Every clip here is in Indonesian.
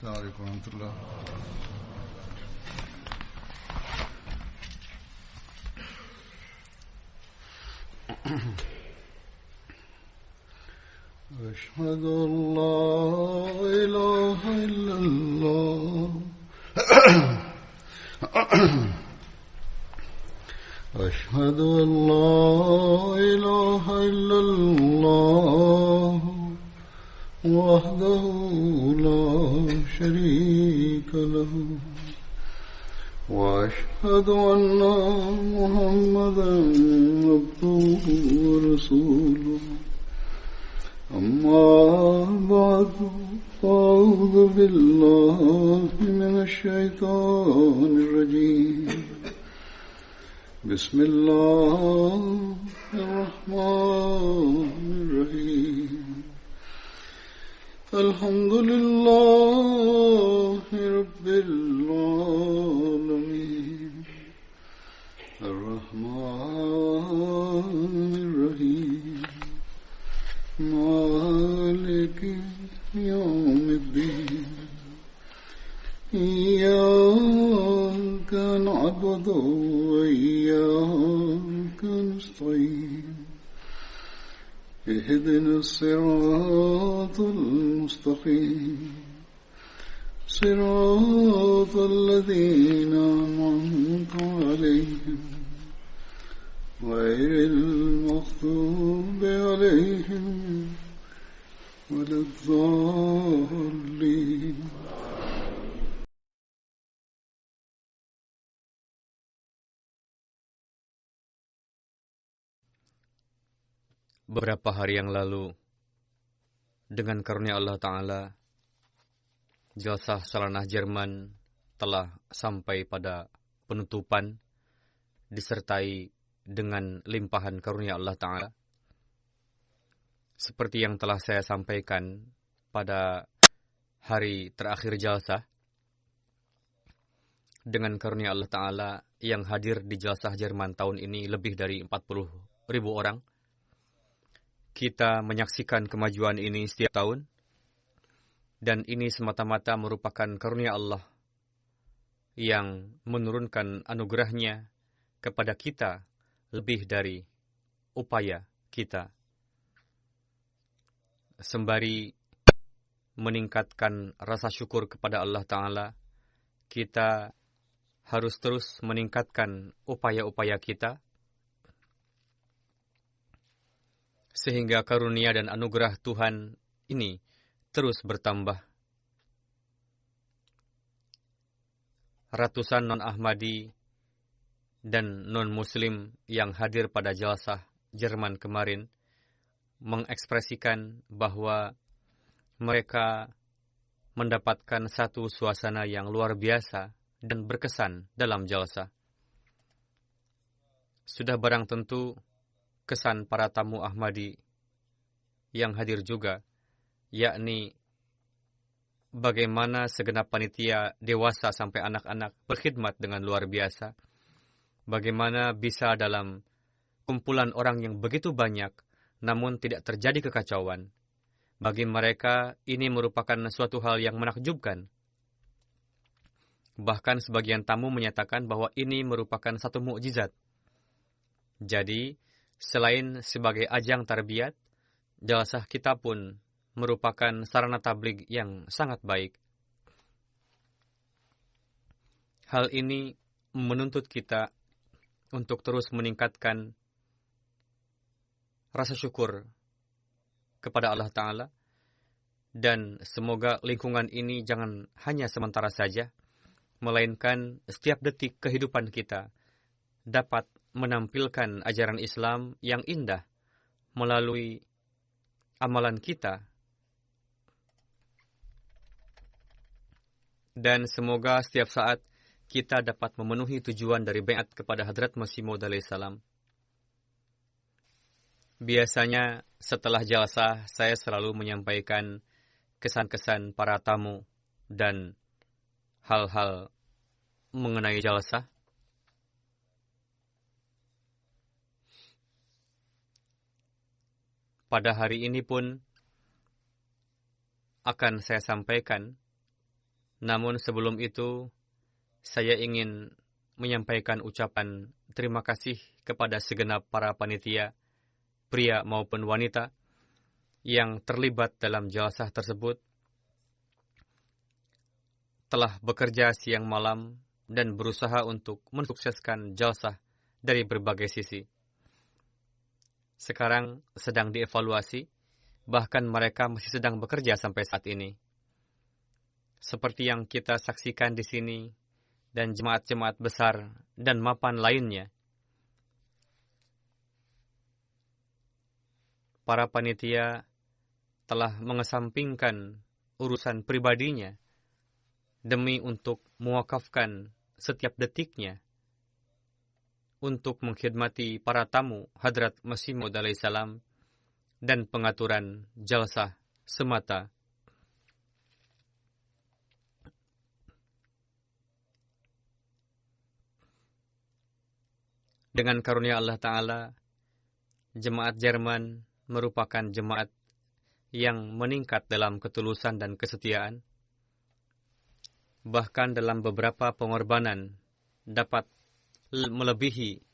السلام عليكم ورحمة الله. أشهد أن لا إله إلا الله. أشهد أن لا إله إلا الله وحده لا شريك له وأشهد أن محمدا عبده ورسوله أما بعد فأعوذ بالله من الشيطان الرجيم بسم الله الرحمن الرحيم الحمد لله رب العالمين الرحمن الرحيم مالك يوم الدين إياك نعبد وإياك نستعين اهدنا الصراط المستقيم صراط الذين أنعمت عليهم غير المغضوب عليهم ولا الضالين. Beberapa hari yang lalu, dengan karunia Allah Ta'ala, Jalsah Salanah Jerman telah sampai pada penutupan, disertai dengan limpahan karunia Allah Ta'ala. Seperti yang telah saya sampaikan pada hari terakhir Jalsah, dengan karunia Allah Ta'ala yang hadir di Jalsah Jerman tahun ini lebih dari 40.000 orang. Kita menyaksikan kemajuan ini setiap tahun, dan ini semata-mata merupakan karunia Allah yang menurunkan anugerahnya kepada kita lebih dari upaya kita. Sembari meningkatkan rasa syukur kepada Allah Ta'ala, kita harus terus meningkatkan upaya-upaya kita, sehingga karunia dan anugerah Tuhan ini terus bertambah. Ratusan non-Ahmadi dan non-Muslim yang hadir pada Jalsah Jerman kemarin mengekspresikan bahwa mereka mendapatkan satu suasana yang luar biasa dan berkesan dalam Jalsah. Sudah barang tentu kesan para tamu Ahmadi yang hadir juga, yakni bagaimana segenap panitia dewasa sampai anak-anak berkhidmat dengan luar biasa. Bagaimana bisa dalam kumpulan orang yang begitu banyak, namun tidak terjadi kekacauan. Bagi mereka, ini merupakan suatu hal yang menakjubkan. Bahkan sebagian tamu menyatakan bahwa ini merupakan satu mukjizat. Jadi, selain sebagai ajang tarbiyat, Jalsah kita pun merupakan sarana tabligh yang sangat baik. Hal ini menuntut kita untuk terus meningkatkan rasa syukur kepada Allah Ta'ala, dan semoga lingkungan ini jangan hanya sementara saja, melainkan setiap detik kehidupan kita dapat menampilkan ajaran Islam yang indah melalui amalan kita. Dan semoga setiap saat kita dapat memenuhi tujuan dari baiat kepada Hadrat Masih Maud alaihi salam. Biasanya setelah Jalsah, saya selalu menyampaikan kesan-kesan para tamu dan hal-hal mengenai Jalsah. Pada hari ini pun akan saya sampaikan Namun sebelum itu, saya ingin menyampaikan ucapan terima kasih kepada segenap para panitia, pria maupun wanita, yang terlibat dalam jalsah tersebut, telah bekerja siang malam dan berusaha untuk mensukseskan jalsah dari berbagai sisi. Sekarang sedang dievaluasi, bahkan mereka masih sedang bekerja sampai saat ini. Seperti yang kita saksikan di sini, dan jemaat-jemaat besar dan mapan lainnya. Para panitia telah mengesampingkan urusan pribadinya demi untuk mewakafkan setiap detiknya untuk mengkhidmati para tamu Hadrat Masih Maud alaihissalam dan pengaturan jalsah semata. Dengan karunia Allah Ta'ala, jemaat Jerman merupakan jemaat yang meningkat dalam ketulusan dan kesetiaan. Bahkan dalam beberapa pengorbanan dapat melebihi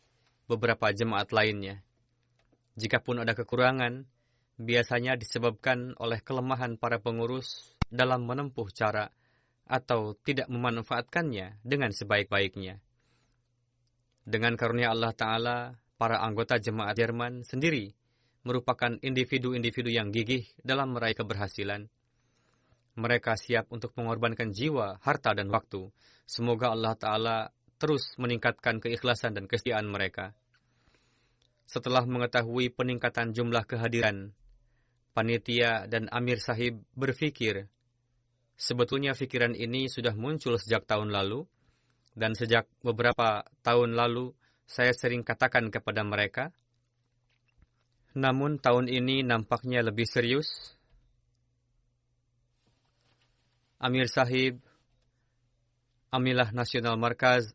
beberapa jemaat lainnya. Jikapun ada kekurangan, biasanya disebabkan oleh kelemahan para pengurus dalam menempuh cara atau tidak memanfaatkannya dengan sebaik-baiknya. Dengan karunia Allah Ta'ala, para anggota jemaat Jerman sendiri merupakan individu-individu yang gigih dalam meraih keberhasilan. Mereka siap untuk mengorbankan jiwa, harta, dan waktu. Semoga Allah Ta'ala terus meningkatkan keikhlasan dan kesetiaan mereka. Setelah mengetahui peningkatan jumlah kehadiran, panitia dan Amir Sahib berpikir, sebetulnya pikiran ini sudah muncul sejak tahun lalu, dan sejak beberapa tahun lalu saya sering katakan kepada mereka, namun tahun ini nampaknya lebih serius. Amir Sahib, Amilah Nasional Markaz,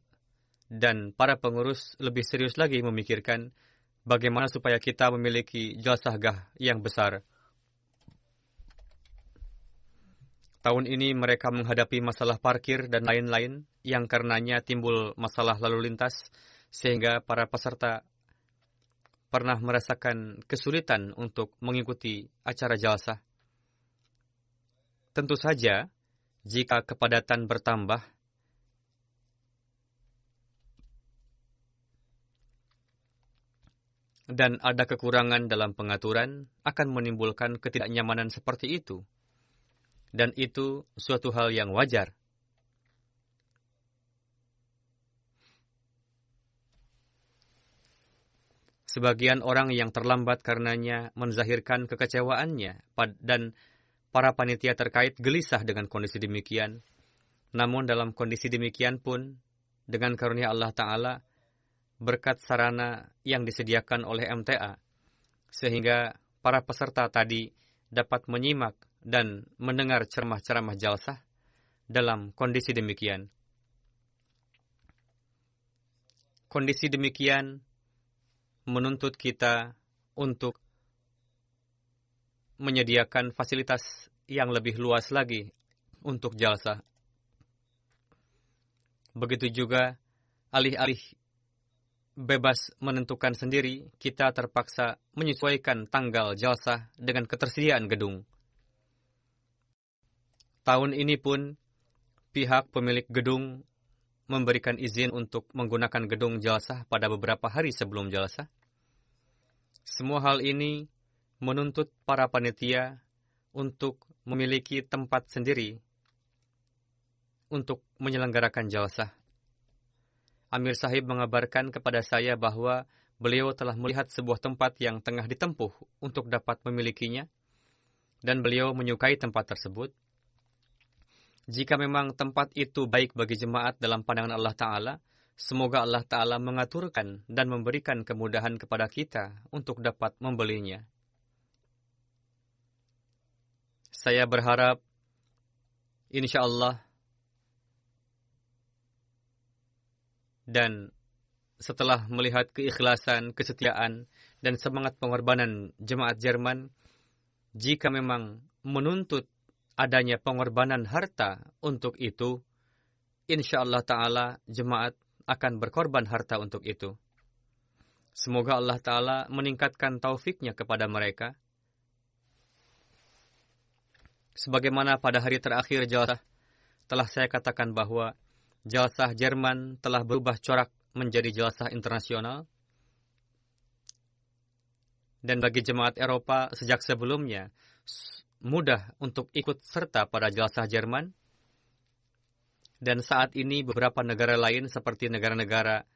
dan para pengurus lebih serius lagi memikirkan bagaimana supaya kita memiliki jalsahgah yang besar. Tahun ini mereka menghadapi masalah parkir dan lain-lain yang karenanya timbul masalah lalu lintas, sehingga para peserta pernah merasakan kesulitan untuk mengikuti acara jalsah. Tentu saja, jika kepadatan bertambah, dan ada kekurangan dalam pengaturan, akan menimbulkan ketidaknyamanan seperti itu. Dan itu suatu hal yang wajar. Sebagian orang yang terlambat karenanya menzahirkan kekecewaannya, dan para panitia terkait gelisah dengan kondisi demikian. Namun dalam kondisi demikian pun, dengan karunia Allah Ta'ala, berkat sarana yang disediakan oleh MTA, sehingga para peserta tadi dapat menyimak dan mendengar ceramah-ceramah jalsah dalam kondisi demikian. Kondisi demikian menuntut kita untuk menyediakan fasilitas yang lebih luas lagi untuk jalsah. Begitu juga alih-alih bebas menentukan sendiri, kita terpaksa menyesuaikan tanggal jalsah dengan ketersediaan gedung. Tahun ini pun, pihak pemilik gedung memberikan izin untuk menggunakan gedung jalsah pada beberapa hari sebelum jalsah. Semua hal ini menuntut para panitia untuk memiliki tempat sendiri untuk menyelenggarakan jalsah. Amir Sahib mengabarkan kepada saya bahwa beliau telah melihat sebuah tempat yang tengah ditempuh untuk dapat memilikinya, dan beliau menyukai tempat tersebut. Jika memang tempat itu baik bagi jemaat dalam pandangan Allah Ta'ala, semoga Allah Ta'ala mengaturkan dan memberikan kemudahan kepada kita untuk dapat membelinya. Saya berharap, insya Allah, dan setelah melihat keikhlasan, kesetiaan, dan semangat pengorbanan jemaat Jerman, jika memang menuntut adanya pengorbanan harta untuk itu, insya Allah Ta'ala jemaat akan berkorban harta untuk itu. Semoga Allah Ta'ala meningkatkan taufiknya kepada mereka. Sebagaimana pada hari terakhir jalsah, telah saya katakan bahwa jalsah Jerman telah berubah corak menjadi jalsah internasional. Dan bagi jemaat Eropa sejak sebelumnya, mudah untuk ikut serta pada jalsah Jerman. Dan saat ini beberapa negara lain seperti negara-negara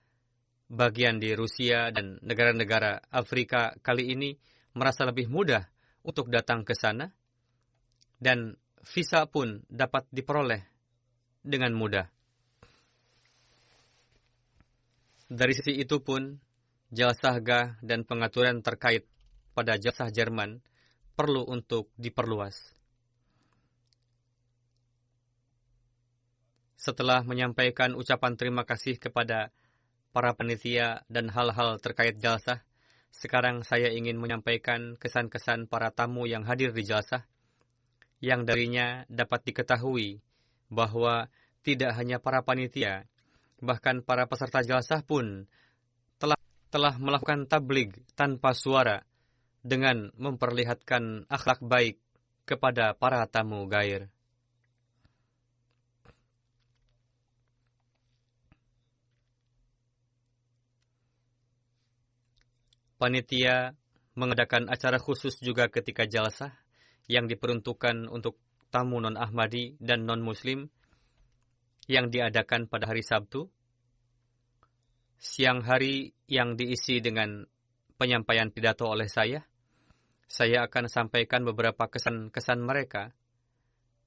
bagian di Rusia dan negara-negara Afrika kali ini merasa lebih mudah untuk datang ke sana. Dan visa pun dapat diperoleh dengan mudah. Dari sisi itu pun, jalsahgah dan pengaturan terkait pada jalsah Jerman perlu untuk diperluas. Setelah menyampaikan ucapan terima kasih kepada para panitia dan hal-hal terkait jalsah, sekarang saya ingin menyampaikan kesan-kesan para tamu yang hadir di jalsah, yang darinya dapat diketahui bahwa tidak hanya para panitia, bahkan para peserta jalsah pun telah melakukan tabligh tanpa suara dengan memperlihatkan akhlak baik kepada para tamu gair. Panitia mengadakan acara khusus juga ketika jalsah yang diperuntukkan untuk tamu non-Ahmadi dan non-Muslim yang diadakan pada hari Sabtu. Siang hari yang diisi dengan penyampaian pidato oleh saya akan sampaikan beberapa kesan-kesan mereka.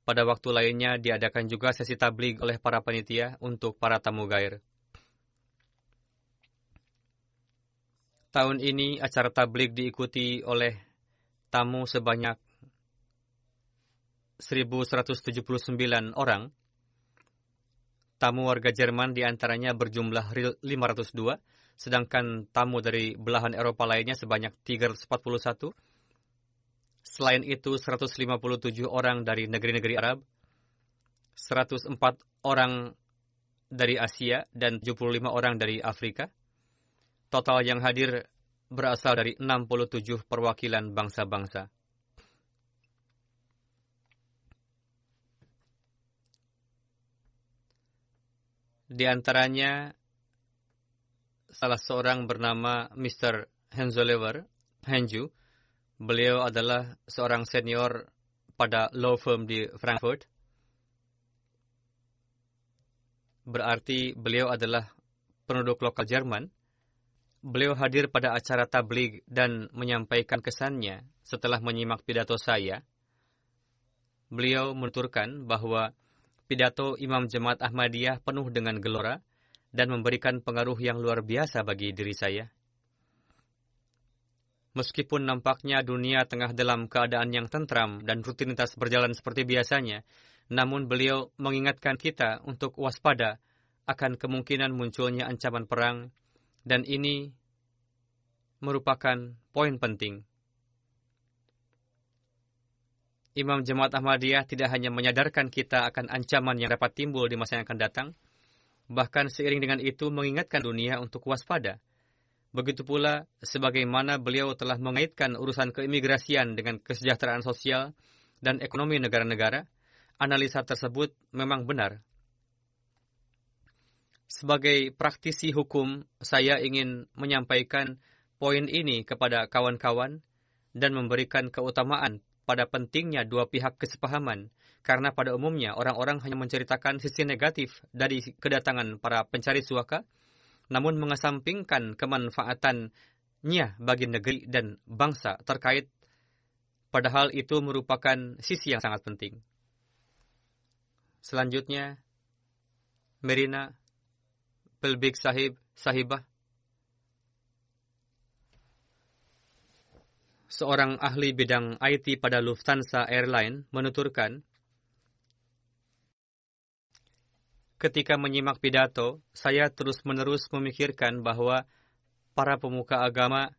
Pada waktu lainnya diadakan juga sesi tabligh oleh para panitia untuk para tamu gair. Tahun ini acara tabligh diikuti oleh tamu sebanyak 1.179 orang. Tamu warga Jerman diantaranya berjumlah 502, sedangkan tamu dari belahan Eropa lainnya sebanyak 341. Selain itu, 157 orang dari negeri-negeri Arab, 104 orang dari Asia, dan 75 orang dari Afrika. Total yang hadir berasal dari 67 perwakilan bangsa-bangsa. Di antaranya, salah seorang bernama Mr. Henzolever, Henju. Beliau adalah seorang senior pada law firm di Frankfurt. Berarti beliau adalah penduduk lokal Jerman. Beliau hadir pada acara tabligh dan menyampaikan kesannya setelah menyimak pidato saya. Beliau menuturkan bahwa pidato Imam Jemaat Ahmadiyah penuh dengan gelora dan memberikan pengaruh yang luar biasa bagi diri saya. Meskipun nampaknya dunia tengah dalam keadaan yang tentram dan rutinitas berjalan seperti biasanya, namun beliau mengingatkan kita untuk waspada akan kemungkinan munculnya ancaman perang, dan ini merupakan poin penting. Imam Jemaat Ahmadiyah tidak hanya menyadarkan kita akan ancaman yang dapat timbul di masa yang akan datang, bahkan seiring dengan itu mengingatkan dunia untuk waspada. Begitu pula sebagaimana beliau telah mengaitkan urusan keimigrasian dengan kesejahteraan sosial dan ekonomi negara-negara, analisa tersebut memang benar. Sebagai praktisi hukum, saya ingin menyampaikan poin ini kepada kawan-kawan dan memberikan keutamaan pada pentingnya dua pihak kesepahaman, karena pada umumnya orang-orang hanya menceritakan sisi negatif dari kedatangan para pencari suaka, namun mengesampingkan kemanfaatannya bagi negeri dan bangsa terkait, padahal itu merupakan sisi yang sangat penting. Selanjutnya, Merina Pelbik Sahibah, seorang ahli bidang IT pada Lufthansa Airline, menuturkan, ketika menyimak pidato, saya terus-menerus memikirkan bahwa para pemuka agama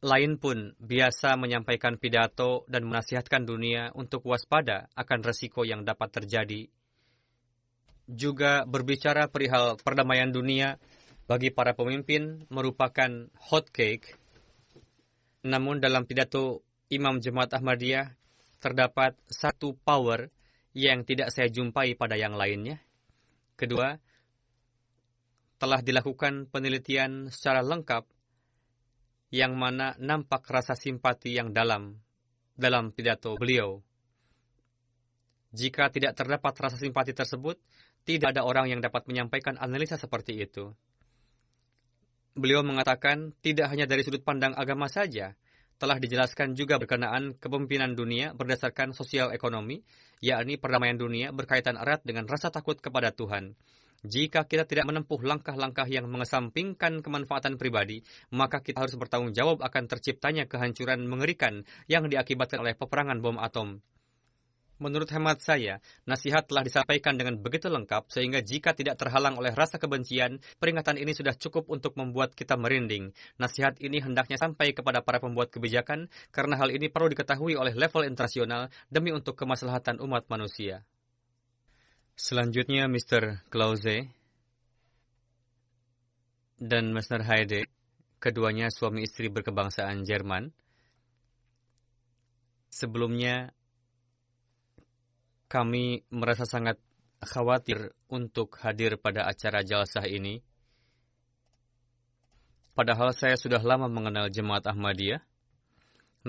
lain pun biasa menyampaikan pidato dan menasihatkan dunia untuk waspada akan resiko yang dapat terjadi. Juga berbicara perihal perdamaian dunia bagi para pemimpin merupakan hot cake. Namun dalam pidato Imam Jemaat Ahmadiyah terdapat satu power yang tidak saya jumpai pada yang lainnya. Kedua, telah dilakukan penelitian secara lengkap yang mana nampak rasa simpati yang dalam pidato beliau. Jika tidak terdapat rasa simpati tersebut, tidak ada orang yang dapat menyampaikan analisa seperti itu. Beliau mengatakan tidak hanya dari sudut pandang agama saja, telah dijelaskan juga berkenaan kepemimpinan dunia berdasarkan sosial ekonomi, yakni perdamaian dunia berkaitan erat dengan rasa takut kepada Tuhan. Jika kita tidak menempuh langkah-langkah yang mengesampingkan kemanfaatan pribadi, maka kita harus bertanggung jawab akan terciptanya kehancuran mengerikan yang diakibatkan oleh peperangan bom atom. Menurut hemat saya, nasihat telah disampaikan dengan begitu lengkap sehingga jika tidak terhalang oleh rasa kebencian, peringatan ini sudah cukup untuk membuat kita merinding. Nasihat ini hendaknya sampai kepada para pembuat kebijakan karena hal ini perlu diketahui oleh level internasional demi untuk kemaslahatan umat manusia. Selanjutnya Mr. Klause dan Mr. Heide, keduanya suami istri berkebangsaan Jerman. Sebelumnya, kami merasa sangat khawatir untuk hadir pada acara jalsah ini. Padahal saya sudah lama mengenal Jemaat Ahmadiyah,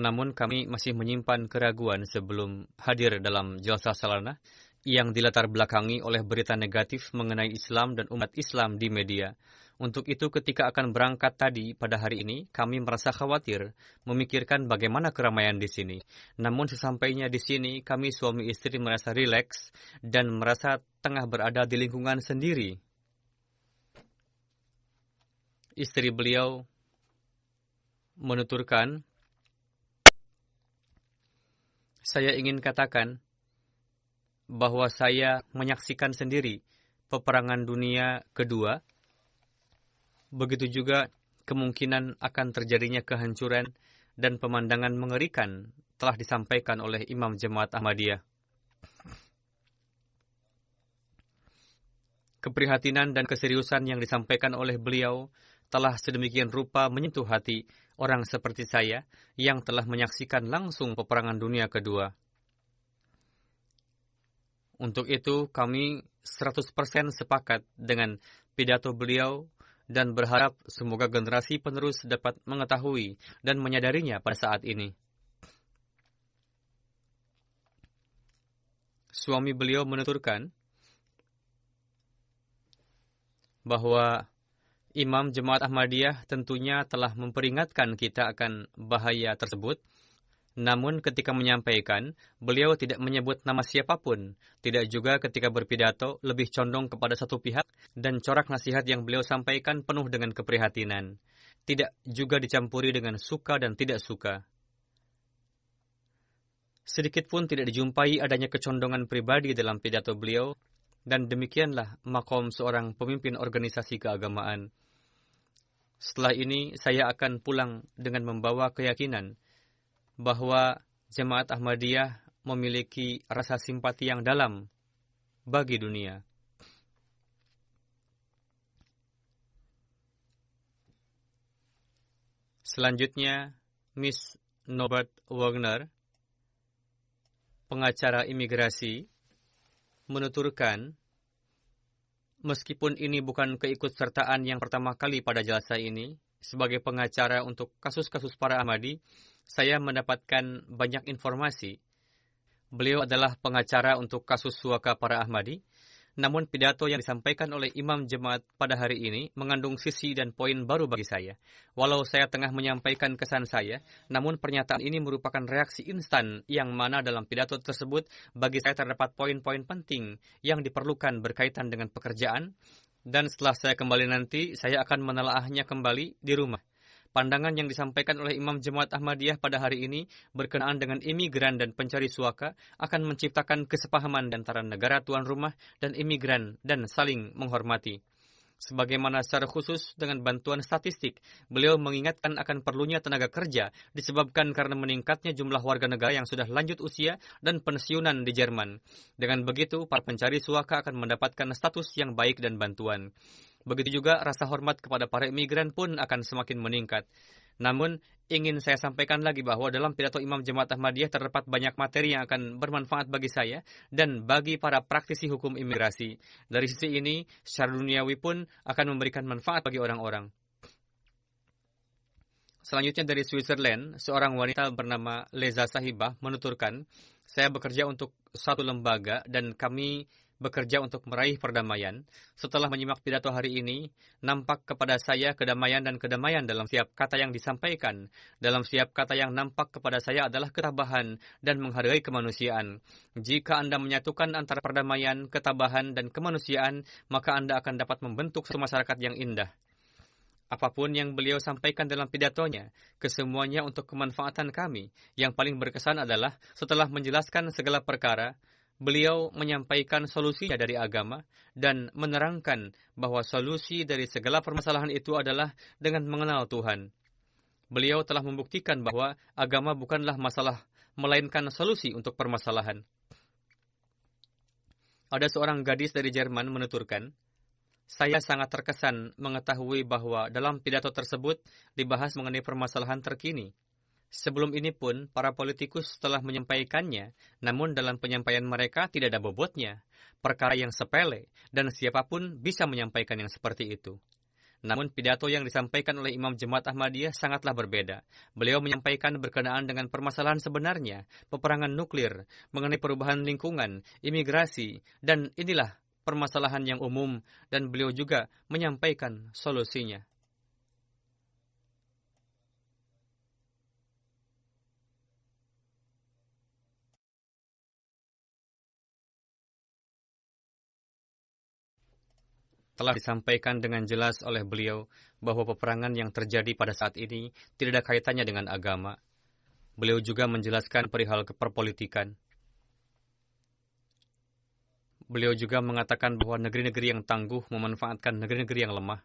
namun kami masih menyimpan keraguan sebelum hadir dalam jalsah salanah yang dilatar belakangi oleh berita negatif mengenai Islam dan umat Islam di media. Untuk itu ketika akan berangkat tadi pada hari ini, kami merasa khawatir, memikirkan bagaimana keramaian di sini. Namun sesampainya di sini, kami suami istri merasa rileks dan merasa tengah berada di lingkungan sendiri. Istri beliau menuturkan, saya ingin katakan bahwa saya menyaksikan sendiri peperangan dunia kedua. Begitu juga kemungkinan akan terjadinya kehancuran dan pemandangan mengerikan telah disampaikan oleh Imam Jemaat Ahmadiyah. Keprihatinan dan keseriusan yang disampaikan oleh beliau telah sedemikian rupa menyentuh hati orang seperti saya yang telah menyaksikan langsung peperangan dunia kedua. Untuk itu kami 100% sepakat dengan pidato beliau dan berharap semoga generasi penerus dapat mengetahui dan menyadarinya pada saat ini. Suami beliau menuturkan bahwa Imam Jemaat Ahmadiyah tentunya telah memperingatkan kita akan bahaya tersebut. Namun ketika menyampaikan, beliau tidak menyebut nama siapapun, tidak juga ketika berpidato lebih condong kepada satu pihak, dan corak nasihat yang beliau sampaikan penuh dengan keprihatinan. Tidak juga dicampuri dengan suka dan tidak suka. Sedikit pun tidak dijumpai adanya kecondongan pribadi dalam pidato beliau, dan demikianlah makom seorang pemimpin organisasi keagamaan. Setelah ini, saya akan pulang dengan membawa keyakinan bahwa Jemaat Ahmadiyah memiliki rasa simpati yang dalam bagi dunia. Selanjutnya, Miss Norbert Wagner, pengacara imigrasi, menuturkan, meskipun ini bukan keikutsertaan yang pertama kali pada jalsa ini, sebagai pengacara untuk kasus-kasus para Ahmadi, saya mendapatkan banyak informasi. Beliau adalah pengacara untuk kasus suaka para Ahmadi, namun pidato yang disampaikan oleh Imam Jemaat pada hari ini mengandung sisi dan poin baru bagi saya. Walau saya tengah menyampaikan kesan saya, namun pernyataan ini merupakan reaksi instan yang mana dalam pidato tersebut bagi saya terdapat poin-poin penting yang diperlukan berkaitan dengan pekerjaan, dan setelah saya kembali nanti, saya akan menelaahnya kembali di rumah. Pandangan yang disampaikan oleh Imam Jemaat Ahmadiyah pada hari ini berkenaan dengan imigran dan pencari suaka akan menciptakan kesepahaman antara negara tuan rumah dan imigran dan saling menghormati. Sebagaimana secara khusus dengan bantuan statistik, beliau mengingatkan akan perlunya tenaga kerja disebabkan karena meningkatnya jumlah warga negara yang sudah lanjut usia dan pensiunan di Jerman. Dengan begitu, para pencari suaka akan mendapatkan status yang baik dan bantuan. Begitu juga rasa hormat kepada para imigran pun akan semakin meningkat. Namun, ingin saya sampaikan lagi bahwa dalam pidato Imam Jemaat Ahmadiyah terdapat banyak materi yang akan bermanfaat bagi saya dan bagi para praktisi hukum imigrasi. Dari sisi ini, secara duniawi pun akan memberikan manfaat bagi orang-orang. Selanjutnya dari Switzerland, seorang wanita bernama Leza Sahibah menuturkan, saya bekerja untuk satu lembaga dan kami bekerja untuk meraih perdamaian. Setelah menyimak pidato hari ini, nampak kepada saya kedamaian dan kedamaian dalam setiap kata yang disampaikan. Dalam setiap kata yang nampak kepada saya adalah ketabahan dan menghargai kemanusiaan. Jika Anda menyatukan antara perdamaian, ketabahan, dan kemanusiaan, maka Anda akan dapat membentuk satu masyarakat yang indah. Apapun yang beliau sampaikan dalam pidatonya, kesemuanya untuk kemanfaatan kami. Yang paling berkesan adalah setelah menjelaskan segala perkara, beliau menyampaikan solusinya dari agama dan menerangkan bahwa solusi dari segala permasalahan itu adalah dengan mengenal Tuhan. Beliau telah membuktikan bahwa agama bukanlah masalah, melainkan solusi untuk permasalahan. Ada seorang gadis dari Jerman menuturkan, saya sangat terkesan mengetahui bahwa dalam pidato tersebut dibahas mengenai permasalahan terkini. Sebelum ini pun, para politikus telah menyampaikannya, namun dalam penyampaian mereka tidak ada bobotnya, perkara yang sepele, dan siapapun bisa menyampaikan yang seperti itu. Namun pidato yang disampaikan oleh Imam Jemaat Ahmadiyah sangatlah berbeda. Beliau menyampaikan berkenaan dengan permasalahan sebenarnya, peperangan nuklir, mengenai perubahan lingkungan, imigrasi, dan inilah permasalahan yang umum, dan beliau juga menyampaikan solusinya. Telah disampaikan dengan jelas oleh beliau bahwa peperangan yang terjadi pada saat ini tidak ada kaitannya dengan agama. Beliau juga menjelaskan perihal keperpolitikan. Beliau juga mengatakan bahwa negeri-negeri yang tangguh memanfaatkan negeri-negeri yang lemah.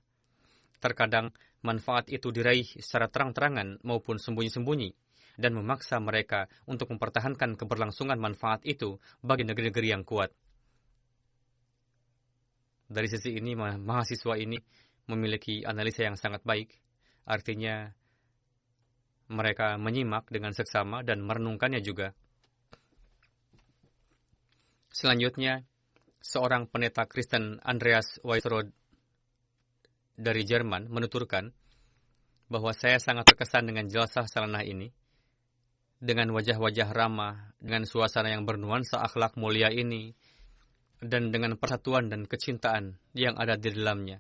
Terkadang manfaat itu diraih secara terang-terangan maupun sembunyi-sembunyi dan memaksa mereka untuk mempertahankan keberlangsungan manfaat itu bagi negeri-negeri yang kuat. Dari sisi ini, mahasiswa ini memiliki analisa yang sangat baik. Artinya, mereka menyimak dengan seksama dan merenungkannya juga. Selanjutnya, seorang pendeta Kristen Andreas Weisrod dari Jerman menuturkan bahwa saya sangat terkesan dengan jelasah salanah ini. Dengan wajah-wajah ramah, dengan suasana yang bernuansa akhlak mulia ini, dan dengan persatuan dan kecintaan yang ada di dalamnya.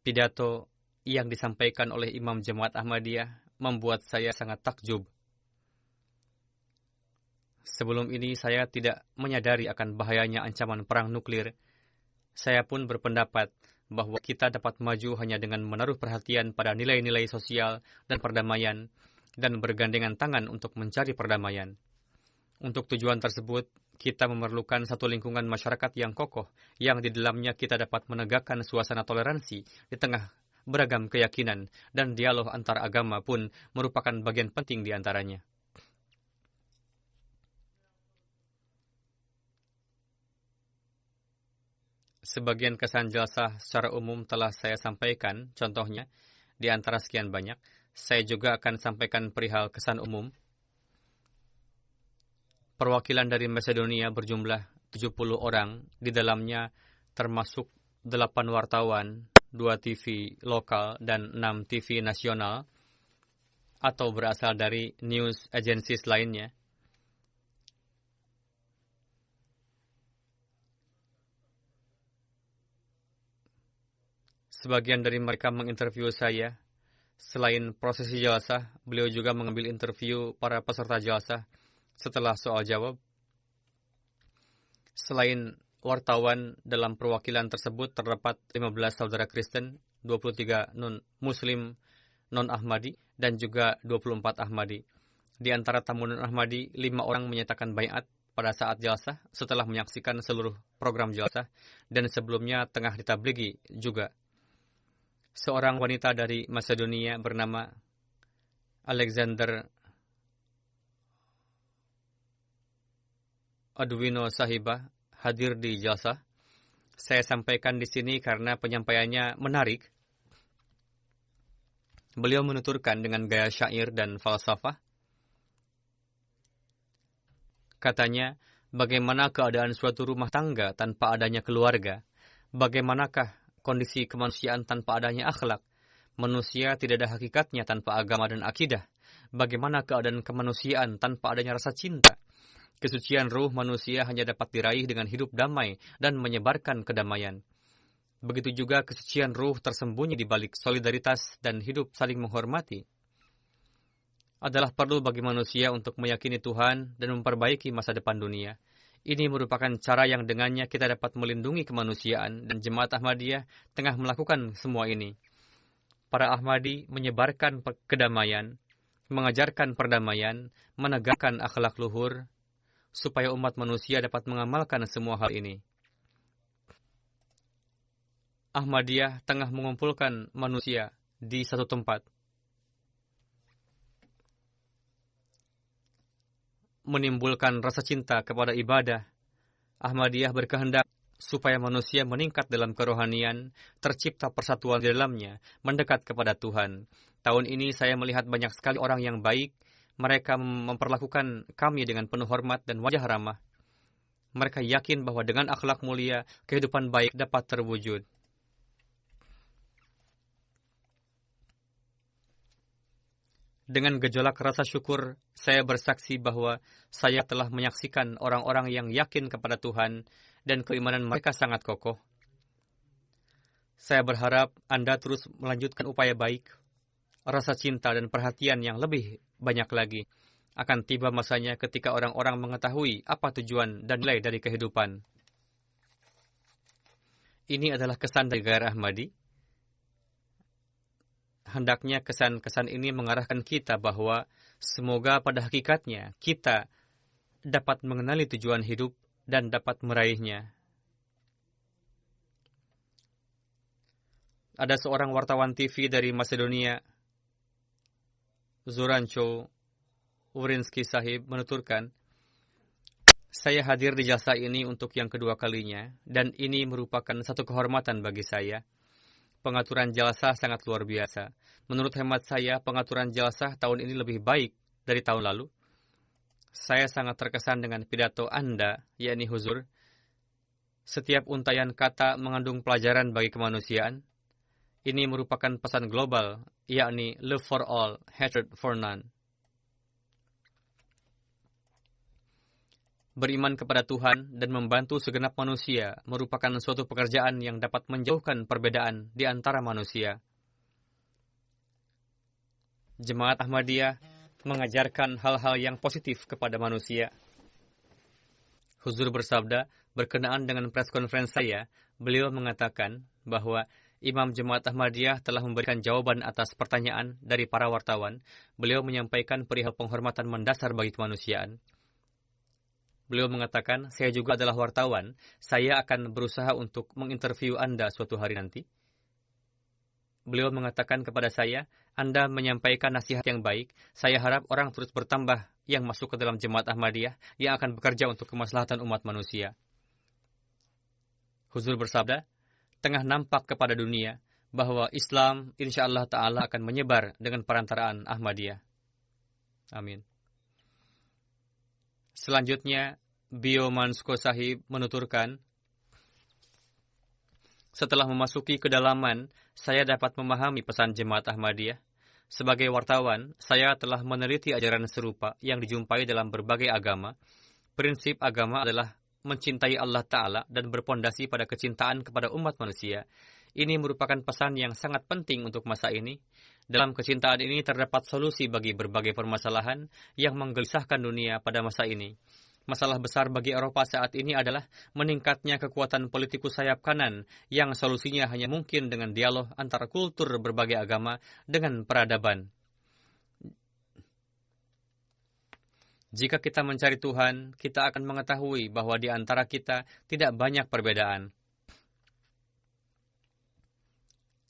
Pidato yang disampaikan oleh Imam Jemaat Ahmadiyah membuat saya sangat takjub. Sebelum ini saya tidak menyadari akan bahayanya ancaman perang nuklir. Saya pun berpendapat bahwa kita dapat maju hanya dengan menaruh perhatian pada nilai-nilai sosial dan perdamaian dan bergandengan tangan untuk mencari perdamaian. Untuk tujuan tersebut, kita memerlukan satu lingkungan masyarakat yang kokoh, yang di dalamnya kita dapat menegakkan suasana toleransi di tengah beragam keyakinan, dan dialog antar agama pun merupakan bagian penting di antaranya. Sebagian kesan jelasah secara umum telah saya sampaikan, contohnya, di antara sekian banyak, saya juga akan sampaikan perihal kesan umum. Perwakilan dari Macedonia berjumlah 70 orang, di dalamnya termasuk 8 wartawan, 2 TV lokal, dan 6 TV nasional, atau berasal dari news agencies lainnya. Sebagian dari mereka menginterview saya. Selain prosesi jelasah, beliau juga mengambil interview para peserta jelasah setelah soal jawab. Selain wartawan, dalam perwakilan tersebut terdapat 15 saudara Kristen, 23 non-Muslim non-Ahmadi, dan juga 24 Ahmadi. Di antara tamu non-Ahmadi, 5 orang menyatakan baiat pada saat jalsah setelah menyaksikan seluruh program jalsah dan sebelumnya tengah ditablighi juga. Seorang wanita dari Macedonia bernama Alexander Adwino Sahibah hadir di jalsah. Saya sampaikan di sini karena penyampaiannya menarik. Beliau menuturkan dengan gaya syair dan falsafah. Katanya, bagaimana keadaan suatu rumah tangga tanpa adanya keluarga? Bagaimanakah kondisi kemanusiaan tanpa adanya akhlak? Manusia tidak ada hakikatnya tanpa agama dan akidah. Bagaimana keadaan kemanusiaan tanpa adanya rasa cinta? Kesucian ruh manusia hanya dapat diraih dengan hidup damai dan menyebarkan kedamaian. Begitu juga kesucian ruh tersembunyi di balik solidaritas dan hidup saling menghormati. Adalah perlu bagi manusia untuk meyakini Tuhan dan memperbaiki masa depan dunia. Ini merupakan cara yang dengannya kita dapat melindungi kemanusiaan, dan Jemaat Ahmadiyah tengah melakukan semua ini. Para Ahmadi menyebarkan kedamaian, mengajarkan perdamaian, menegakkan akhlak luhur, supaya umat manusia dapat mengamalkan semua hal ini. Ahmadiyah tengah mengumpulkan manusia di satu tempat, menimbulkan rasa cinta kepada ibadah. Ahmadiyah berkehendak supaya manusia meningkat dalam kerohanian, tercipta persatuan di dalamnya, mendekat kepada Tuhan. Tahun ini saya melihat banyak sekali orang yang baik. Mereka memperlakukan kami dengan penuh hormat dan wajah ramah. Mereka yakin bahwa dengan akhlak mulia, kehidupan baik dapat terwujud. Dengan gejolak rasa syukur, saya bersaksi bahwa saya telah menyaksikan orang-orang yang yakin kepada Tuhan dan keimanan mereka sangat kokoh. Saya berharap Anda terus melanjutkan upaya baik, rasa cinta dan perhatian yang lebih banyak lagi. Akan tiba masanya ketika orang-orang mengetahui apa tujuan dan nilai dari kehidupan. Ini adalah kesan dari Gairah Ahmadi. Hendaknya kesan-kesan ini mengarahkan kita bahwa semoga pada hakikatnya kita dapat mengenali tujuan hidup dan dapat meraihnya. Ada seorang wartawan TV dari Macedonia, Zorancho Urinsky Sahib, menuturkan, saya hadir di jalsah ini untuk yang kedua kalinya, dan ini merupakan satu kehormatan bagi saya. Pengaturan jalsah sangat luar biasa. Menurut hemat saya, pengaturan jalsah tahun ini lebih baik dari tahun lalu. Saya sangat terkesan dengan pidato Anda, yakni Huzur. Setiap untaian kata mengandung pelajaran bagi kemanusiaan. Ini merupakan pesan global, yakni love for all, hatred for none. Beriman kepada Tuhan dan membantu segenap manusia merupakan suatu pekerjaan yang dapat menjauhkan perbedaan di antara manusia. Jemaat Ahmadiyah mengajarkan hal-hal yang positif kepada manusia. Huzur bersabda, berkenaan dengan press conference saya, beliau mengatakan bahwa Imam Jemaat Ahmadiyah telah memberikan jawaban atas pertanyaan dari para wartawan. Beliau menyampaikan perihal penghormatan mendasar bagi kemanusiaan. Beliau mengatakan, saya juga adalah wartawan. Saya akan berusaha untuk menginterview Anda suatu hari nanti. Beliau mengatakan kepada saya, Anda menyampaikan nasihat yang baik. Saya harap orang terus bertambah yang masuk ke dalam Jemaat Ahmadiyah yang akan bekerja untuk kemaslahatan umat manusia. Huzur bersabda, tengah nampak kepada dunia bahwa Islam insyaAllah ta'ala akan menyebar dengan perantaraan Ahmadiyah. Amin. Selanjutnya, Bio Mansko Sahib menuturkan, setelah memasuki kedalaman, saya dapat memahami pesan Jemaat Ahmadiyah. Sebagai wartawan, saya telah meneliti ajaran serupa yang dijumpai dalam berbagai agama. Prinsip agama adalah mencintai Allah Ta'ala dan berpondasi pada kecintaan kepada umat manusia. Ini merupakan pesan yang sangat penting untuk masa ini. Dalam kecintaan ini terdapat solusi bagi berbagai permasalahan yang menggelisahkan dunia pada masa ini. Masalah besar bagi Eropa saat ini adalah meningkatnya kekuatan politikus sayap kanan yang solusinya hanya mungkin dengan dialog antara kultur berbagai agama dengan peradaban. Jika kita mencari Tuhan, kita akan mengetahui bahwa di antara kita tidak banyak perbedaan.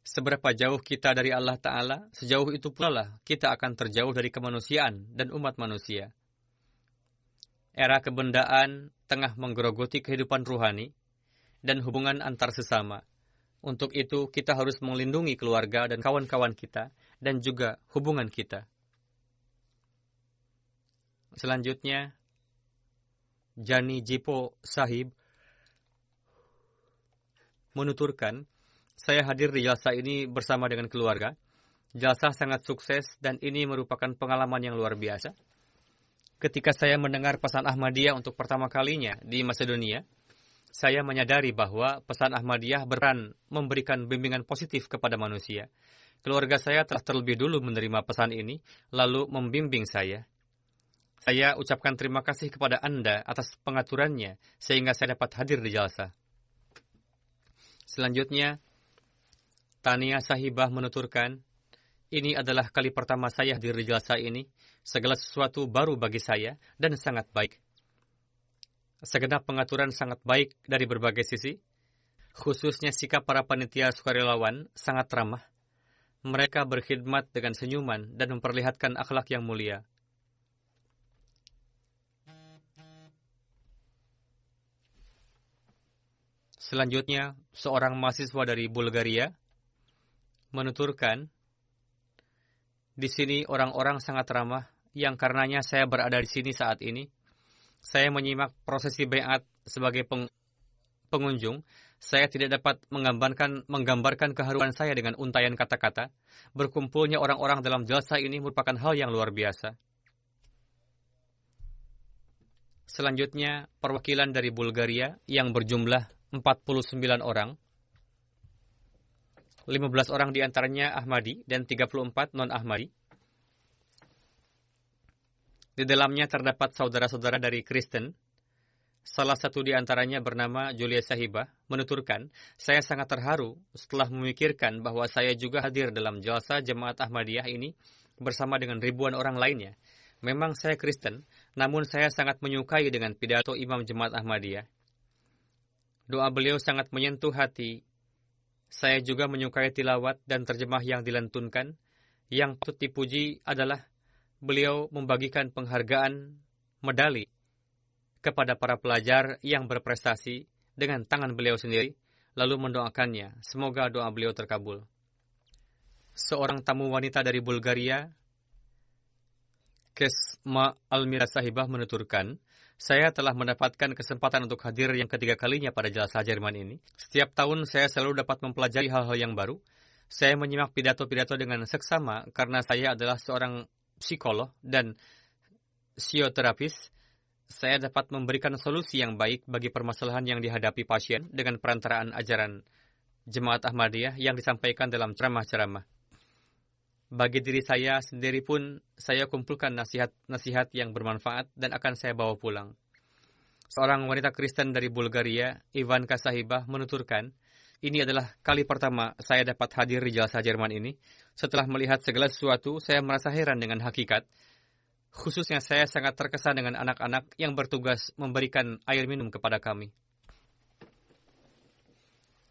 Seberapa jauh kita dari Allah Ta'ala, sejauh itu pula lah kita akan terjauh dari kemanusiaan dan umat manusia. Era kebendaan tengah menggerogoti kehidupan ruhani dan hubungan antar sesama. Untuk itu, kita harus melindungi keluarga dan kawan-kawan kita dan juga hubungan kita. Selanjutnya, Jani Jipo Sahib menuturkan, saya hadir di jalsa ini bersama dengan keluarga. Jalsa sangat sukses dan ini merupakan pengalaman yang luar biasa. Ketika saya mendengar pesan Ahmadiyah untuk pertama kalinya di Macedonia, saya menyadari bahwa pesan Ahmadiyah berperan memberikan bimbingan positif kepada manusia. Keluarga saya telah terlebih dulu menerima pesan ini, lalu membimbing saya. Saya ucapkan terima kasih kepada Anda atas pengaturannya, sehingga saya dapat hadir di jalsa. Selanjutnya, Tania Sahibah menuturkan, ini adalah kali pertama saya hadir di jalsa ini. Segala sesuatu baru bagi saya dan sangat baik. Segenap pengaturan sangat baik dari berbagai sisi. Khususnya sikap para panitia sukarelawan sangat ramah. Mereka berkhidmat dengan senyuman dan memperlihatkan akhlak yang mulia. Selanjutnya, seorang mahasiswa dari Bulgaria menuturkan, di sini orang-orang sangat ramah, yang karenanya saya berada di sini saat ini. Saya menyimak prosesi baiat sebagai pengunjung. Saya tidak dapat menggambarkan keharuan saya dengan untayan kata-kata. Berkumpulnya orang-orang dalam jalsa ini merupakan hal yang luar biasa. Selanjutnya, perwakilan dari Bulgaria yang berjumlah 49 orang. 15 orang diantaranya Ahmadi dan 34 non-Ahmadi. Di dalamnya terdapat saudara-saudara dari Kristen. Salah satu di antaranya bernama Julia Sahibah menuturkan, saya sangat terharu setelah memikirkan bahwa saya juga hadir dalam jalsa jemaat Ahmadiyah ini bersama dengan ribuan orang lainnya. Memang saya Kristen, namun saya sangat menyukai dengan pidato Imam Jemaat Ahmadiyah. Doa beliau sangat menyentuh hati. Saya juga menyukai tilawat dan terjemah yang dilantunkan. Yang patut dipuji adalah beliau membagikan penghargaan medali kepada para pelajar yang berprestasi dengan tangan beliau sendiri, lalu mendoakannya. Semoga doa beliau terkabul. Seorang tamu wanita dari Bulgaria, Kesma Almira Sahibah menuturkan, saya telah mendapatkan kesempatan untuk hadir yang ketiga kalinya pada jalsa Jerman ini. Setiap tahun saya selalu dapat mempelajari hal-hal yang baru. Saya menyimak pidato-pidato dengan seksama karena saya adalah seorang psikolog dan psioterapis. Saya dapat memberikan solusi yang baik bagi permasalahan yang dihadapi pasien dengan perantaraan ajaran Jemaat Ahmadiyah yang disampaikan dalam ceramah-ceramah. Bagi diri saya sendiri pun, saya kumpulkan nasihat-nasihat yang bermanfaat dan akan saya bawa pulang. Seorang wanita Kristen dari Bulgaria, Ivanka Sahibah, menuturkan, ini adalah kali pertama saya dapat hadir di jalsa Jerman ini. Setelah melihat segala sesuatu, saya merasa heran dengan hakikat. Khususnya saya sangat terkesan dengan anak-anak yang bertugas memberikan air minum kepada kami.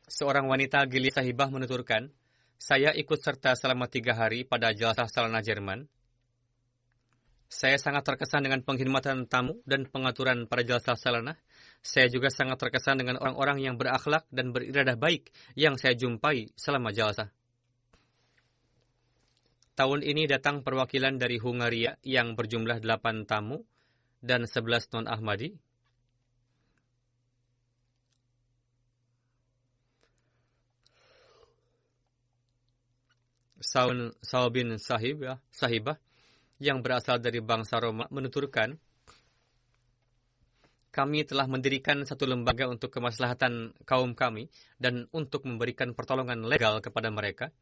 Seorang wanita Gilia Sahibah menuturkan, saya ikut serta selama 3 hari pada jalsa Salana Jerman. Saya sangat terkesan dengan pengkhidmatan tamu dan pengaturan pada jalsa Salana. Saya juga sangat terkesan dengan orang-orang yang berakhlak dan beriradah baik yang saya jumpai selama jalsa. Tahun ini datang perwakilan dari Hungaria yang berjumlah 8 tamu dan 11 non-Ahmadi. Saubin Sahibah yang berasal dari bangsa Roma menuturkan, kami telah mendirikan satu lembaga untuk kemaslahatan kaum kami dan untuk memberikan pertolongan legal kepada mereka.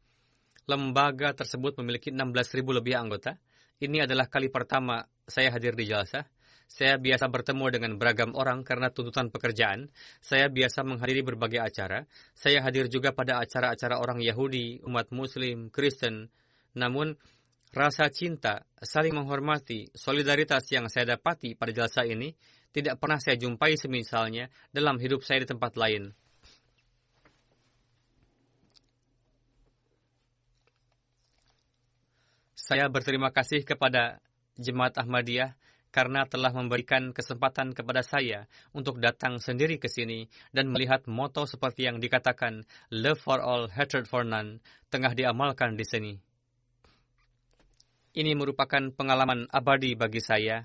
Lembaga tersebut memiliki 16.000 lebih anggota. Ini adalah kali pertama saya hadir di jalsa. Saya biasa bertemu dengan beragam orang karena tuntutan pekerjaan. Saya biasa menghadiri berbagai acara. Saya hadir juga pada acara-acara orang Yahudi, umat Muslim, Kristen. Namun, Rasa cinta, saling menghormati, solidaritas yang saya dapati pada jalsa ini tidak pernah saya jumpai semisalnya dalam hidup saya di tempat lain. Saya berterima kasih kepada Jemaat Ahmadiyah karena telah memberikan kesempatan kepada saya untuk datang sendiri ke sini dan melihat moto seperti yang dikatakan Love for all, hatred for none tengah diamalkan di sini. Ini merupakan pengalaman abadi bagi saya.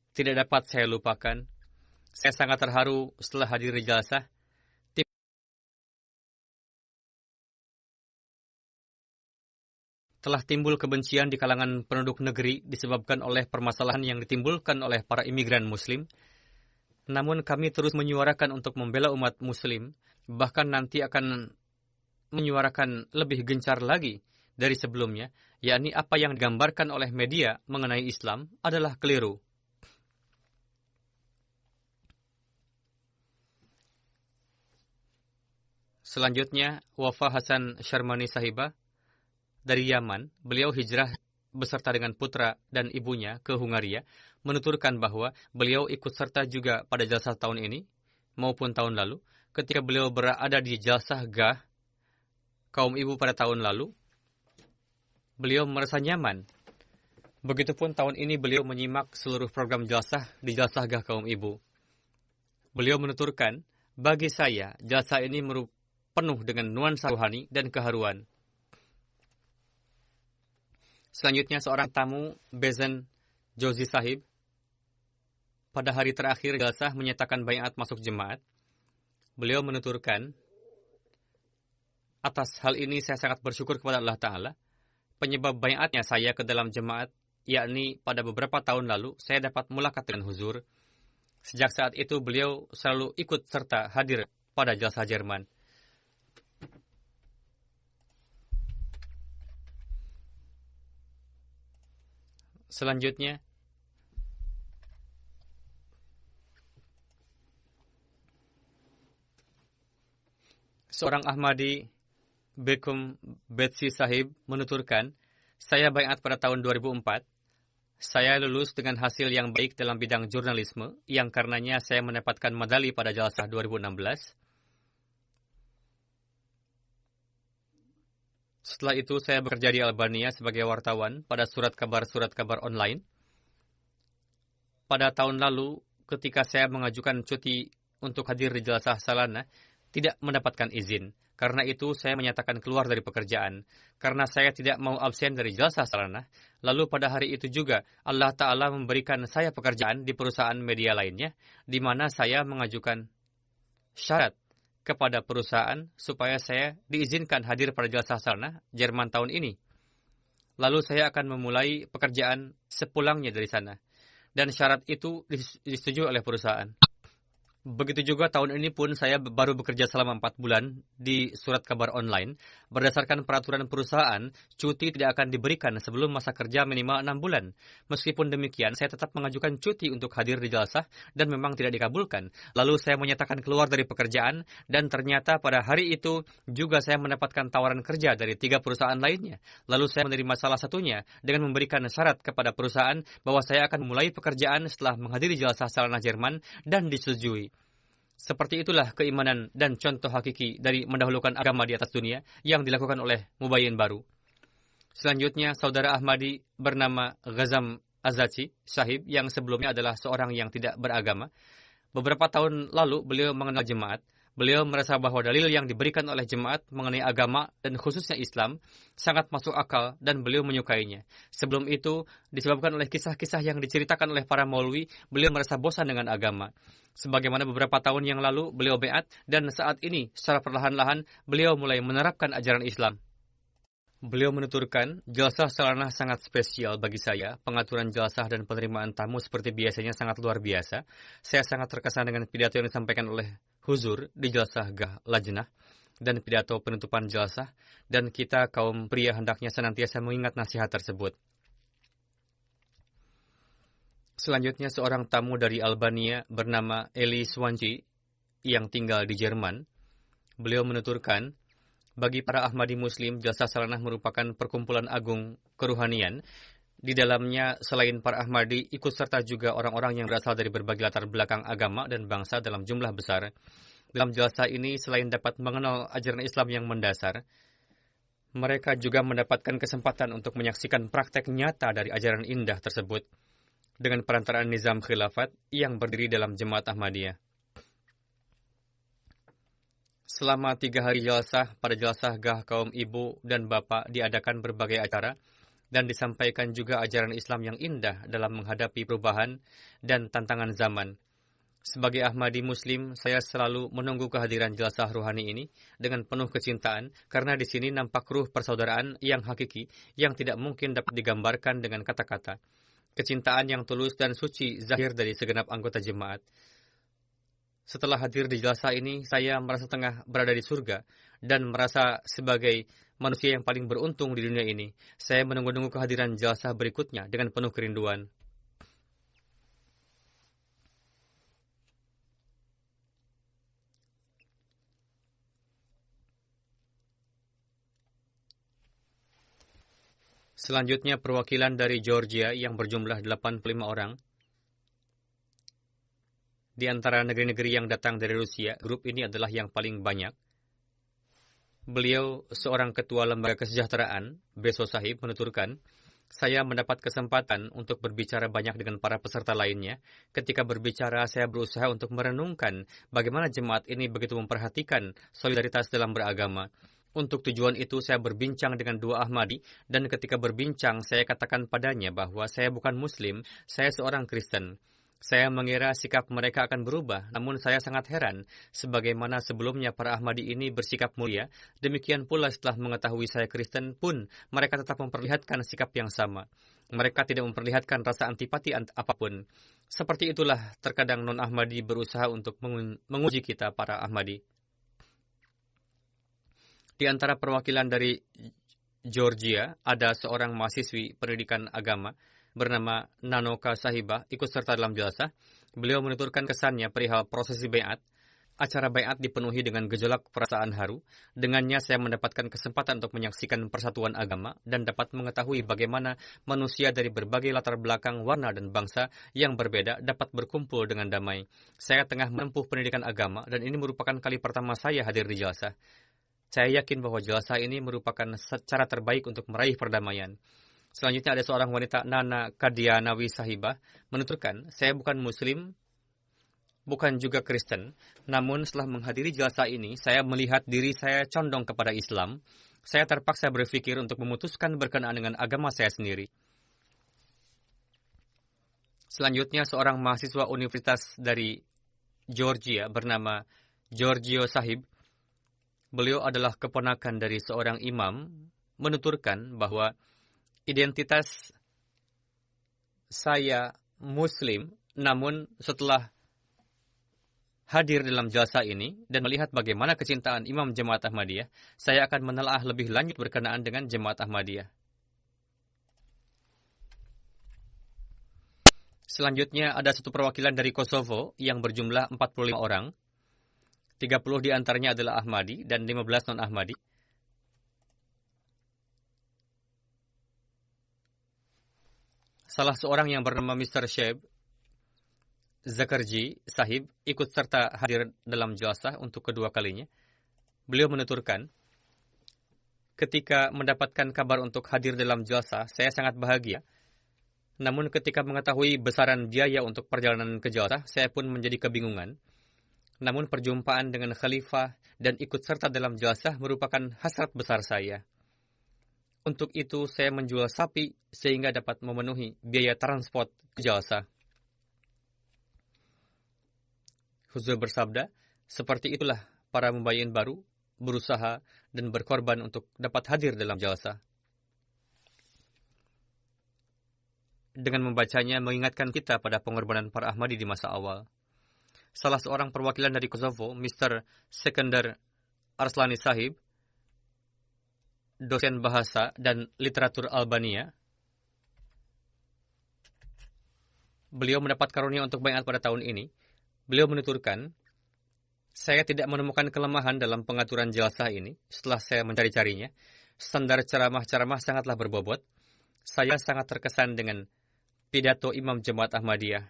Tidak dapat saya lupakan. Saya sangat terharu setelah hadir di jalsah. Telah timbul kebencian di kalangan penduduk negeri disebabkan oleh permasalahan yang ditimbulkan oleh para imigran Muslim. Namun kami terus menyuarakan untuk membela umat Muslim, bahkan nanti akan menyuarakan lebih gencar lagi dari sebelumnya, yakni apa yang digambarkan oleh media mengenai Islam adalah keliru. Selanjutnya, Wafa Hasan Sharmani Sahibah dari Yaman, beliau hijrah beserta dengan putra dan ibunya ke Hungaria, menuturkan bahwa beliau ikut serta juga pada jalsah tahun ini maupun tahun lalu. Ketika beliau berada di jalsah Gah kaum ibu pada tahun lalu, beliau merasa nyaman. Begitupun tahun ini beliau menyimak seluruh program jalsah di jalsah Gah kaum ibu. Beliau menuturkan, bagi saya jalsah ini penuh dengan nuansa rohani dan keharuan. Selanjutnya seorang tamu, Bezen Jozi Sahib, pada hari terakhir jalsah menyatakan baiat masuk jemaat. Beliau menuturkan, atas hal ini saya sangat bersyukur kepada Allah Ta'ala. Penyebab baiatnya saya ke dalam jemaat, yakni pada beberapa tahun lalu saya dapat mulakat dengan huzur. Sejak saat itu beliau selalu ikut serta hadir pada jalsah Jerman. Selanjutnya, seorang Ahmadi, Bekum Betsi Sahib, menuturkan, saya baiat pada tahun 2004. Saya lulus dengan hasil yang baik dalam bidang jurnalisme, yang karenanya saya mendapatkan medali pada jalsah 2016. Setelah itu, saya bekerja di Albania sebagai wartawan pada surat kabar online. Pada tahun lalu, ketika saya mengajukan cuti untuk hadir di jalsah Salana, tidak mendapatkan izin. Karena itu, saya menyatakan keluar dari pekerjaan. Karena saya tidak mau absen dari jalsah Salana. Lalu pada hari itu juga, Allah Ta'ala memberikan saya pekerjaan di perusahaan media lainnya, di mana saya mengajukan syarat kepada perusahaan supaya saya diizinkan hadir pada jalsah Salana Jerman tahun ini. Lalu saya akan memulai pekerjaan sepulangnya dari sana. Dan syarat itu disetujui oleh perusahaan. Begitu juga tahun ini pun saya baru bekerja selama 4 bulan di surat kabar online. Berdasarkan peraturan perusahaan, cuti tidak akan diberikan sebelum masa kerja minimal 6 bulan. Meskipun demikian, saya tetap mengajukan cuti untuk hadir di jalsah dan memang tidak dikabulkan. Lalu saya menyatakan keluar dari pekerjaan dan ternyata pada hari itu juga saya mendapatkan tawaran kerja dari 3 perusahaan lainnya. Lalu saya menerima salah satunya dengan memberikan syarat kepada perusahaan bahwa saya akan memulai pekerjaan setelah menghadiri jalsah Salana Jerman dan disetujui. Seperti itulah keimanan dan contoh hakiki dari mendahulukan agama di atas dunia yang dilakukan oleh mubayyin baru. Selanjutnya, saudara Ahmadi bernama Ghazam Azachi Sahib yang sebelumnya adalah seorang yang tidak beragama. Beberapa tahun lalu beliau mengenal jemaat. Beliau merasa bahwa dalil yang diberikan oleh jemaat mengenai agama dan khususnya Islam sangat masuk akal dan beliau menyukainya. Sebelum itu, disebabkan oleh kisah-kisah yang diceritakan oleh para maulwi, beliau merasa bosan dengan agama. Sebagaimana beberapa tahun yang lalu beliau baiat dan saat ini secara perlahan-lahan beliau mulai menerapkan ajaran Islam. Beliau menuturkan, jalsah Salana sangat spesial bagi saya. Pengaturan jalsah dan penerimaan tamu seperti biasanya sangat luar biasa. Saya sangat terkesan dengan pidato yang disampaikan oleh Huzur di jalsah Gah Lajnah dan pidato penutupan jalsah, dan kita kaum pria hendaknya senantiasa mengingat nasihat tersebut. Selanjutnya, seorang tamu dari Albania bernama Eli Swanji yang tinggal di Jerman. Beliau menuturkan, Bagi para Ahmadi Muslim, Jalsah Salanah merupakan perkumpulan agung keruhanian. Di dalamnya, selain para Ahmadi, ikut serta juga orang-orang yang berasal dari berbagai latar belakang agama dan bangsa dalam jumlah besar. Dalam jalsah ini, selain dapat mengenal ajaran Islam yang mendasar, mereka juga mendapatkan kesempatan untuk menyaksikan praktek nyata dari ajaran indah tersebut dengan perantaraan nizam khilafat yang berdiri dalam Jemaat Ahmadiyah. Selama 3 hari jalsah, pada jalsah gah kaum ibu dan bapak diadakan berbagai acara dan disampaikan juga ajaran Islam yang indah dalam menghadapi perubahan dan tantangan zaman. Sebagai Ahmadi Muslim, saya selalu menunggu kehadiran jalsah ruhani ini dengan penuh kecintaan karena di sini nampak ruh persaudaraan yang hakiki yang tidak mungkin dapat digambarkan dengan kata-kata. Kecintaan yang tulus dan suci zahir dari segenap anggota jemaat. Setelah hadir di jalsah ini, saya merasa tengah berada di surga dan merasa sebagai manusia yang paling beruntung di dunia ini. Saya menunggu-nunggu kehadiran jalsah berikutnya dengan penuh kerinduan. Selanjutnya perwakilan dari Georgia yang berjumlah 85 orang. Di antara negeri-negeri yang datang dari Rusia, grup ini adalah yang paling banyak. Beliau seorang ketua lembaga kesejahteraan, Beso Sahib, menuturkan, saya mendapat kesempatan untuk berbicara banyak dengan para peserta lainnya. Ketika berbicara, saya berusaha untuk merenungkan bagaimana jemaat ini begitu memperhatikan solidaritas dalam beragama. Untuk tujuan itu, saya berbincang dengan 2 Ahmadi, dan ketika berbincang, saya katakan padanya bahwa saya bukan Muslim, saya seorang Kristen. Saya mengira sikap mereka akan berubah, namun saya sangat heran. Sebagaimana sebelumnya para Ahmadi ini bersikap mulia, demikian pula setelah mengetahui saya Kristen pun, mereka tetap memperlihatkan sikap yang sama. Mereka tidak memperlihatkan rasa antipati apapun. Seperti itulah terkadang non-Ahmadi berusaha untuk menguji kita para Ahmadi. Di antara perwakilan dari Georgia, ada seorang mahasiswi pendidikan agama bernama Nanoka Sahibah ikut serta dalam jalsah. Beliau menuturkan kesannya perihal prosesi baiat. Acara baiat dipenuhi dengan gejolak perasaan haru. Dengannya saya mendapatkan kesempatan untuk menyaksikan persatuan agama dan dapat mengetahui bagaimana manusia dari berbagai latar belakang, warna, dan bangsa yang berbeda dapat berkumpul dengan damai. Saya tengah menempuh pendidikan agama dan ini merupakan kali pertama saya hadir di jalsah. Saya yakin bahwa jalsah ini merupakan cara terbaik untuk meraih perdamaian. Selanjutnya ada seorang wanita, Nana Kadianawi Sahibah, menuturkan, saya bukan Muslim, bukan juga Kristen, namun setelah menghadiri jalsah ini, saya melihat diri saya condong kepada Islam. Saya terpaksa berpikir untuk memutuskan berkenaan dengan agama saya sendiri. Selanjutnya seorang mahasiswa universitas dari Georgia bernama Giorgio Sahib, beliau adalah keponakan dari seorang imam, menuturkan bahwa identitas saya Muslim, namun setelah hadir dalam jalsah ini dan melihat bagaimana kecintaan Imam Jemaat Ahmadiyah, saya akan menelaah lebih lanjut berkenaan dengan Jemaat Ahmadiyah. Selanjutnya ada satu perwakilan dari Kosovo yang berjumlah 45 orang. 30 diantaranya adalah Ahmadi dan 15 non-Ahmadi. Salah seorang yang bernama Mr. Sheb Zakarji Sahib ikut serta hadir dalam jalsah untuk kedua kalinya. Beliau menuturkan, ketika mendapatkan kabar untuk hadir dalam jalsah, saya sangat bahagia. Namun ketika mengetahui besaran biaya untuk perjalanan ke jalsah, saya pun menjadi kebingungan. Namun perjumpaan dengan khalifah dan ikut serta dalam jalsah merupakan hasrat besar saya. Untuk itu, saya menjual sapi sehingga dapat memenuhi biaya transport ke jalsah. Huzur bersabda, seperti itulah para mubayyin baru berusaha dan berkorban untuk dapat hadir dalam jalsah. Dengan membacanya, mengingatkan kita pada pengorbanan para Ahmadi di masa awal. Salah seorang perwakilan dari Kosovo, Mr. Sekender Arslani Sahib, dosen bahasa dan literatur Albania. Beliau mendapat karunia untuk baiat pada tahun ini. Beliau menuturkan, Saya tidak menemukan kelemahan dalam pengaturan jalsah ini setelah saya mencari-carinya. Standar ceramah-ceramah sangatlah berbobot. Saya sangat terkesan dengan pidato Imam Jemaat Ahmadiyah.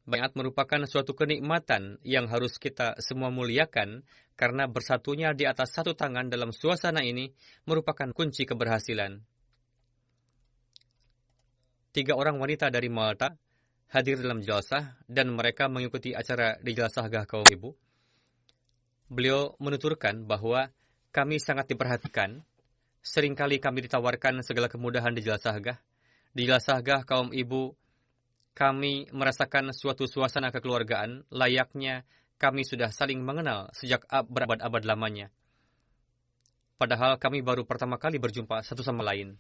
Baiat merupakan suatu kenikmatan yang harus kita semua muliakan karena bersatunya di atas satu tangan dalam suasana ini merupakan kunci keberhasilan. 3 orang wanita dari Malta hadir dalam jalsah dan mereka mengikuti acara di jalsahgah kaum ibu. Beliau menuturkan bahwa kami sangat diperhatikan. Seringkali kami ditawarkan segala kemudahan di jalsahgah. Di jalsahgah kaum ibu, kami merasakan suatu suasana kekeluargaan layaknya kami sudah saling mengenal sejak berabad-abad lamanya. Padahal kami baru pertama kali berjumpa satu sama lain.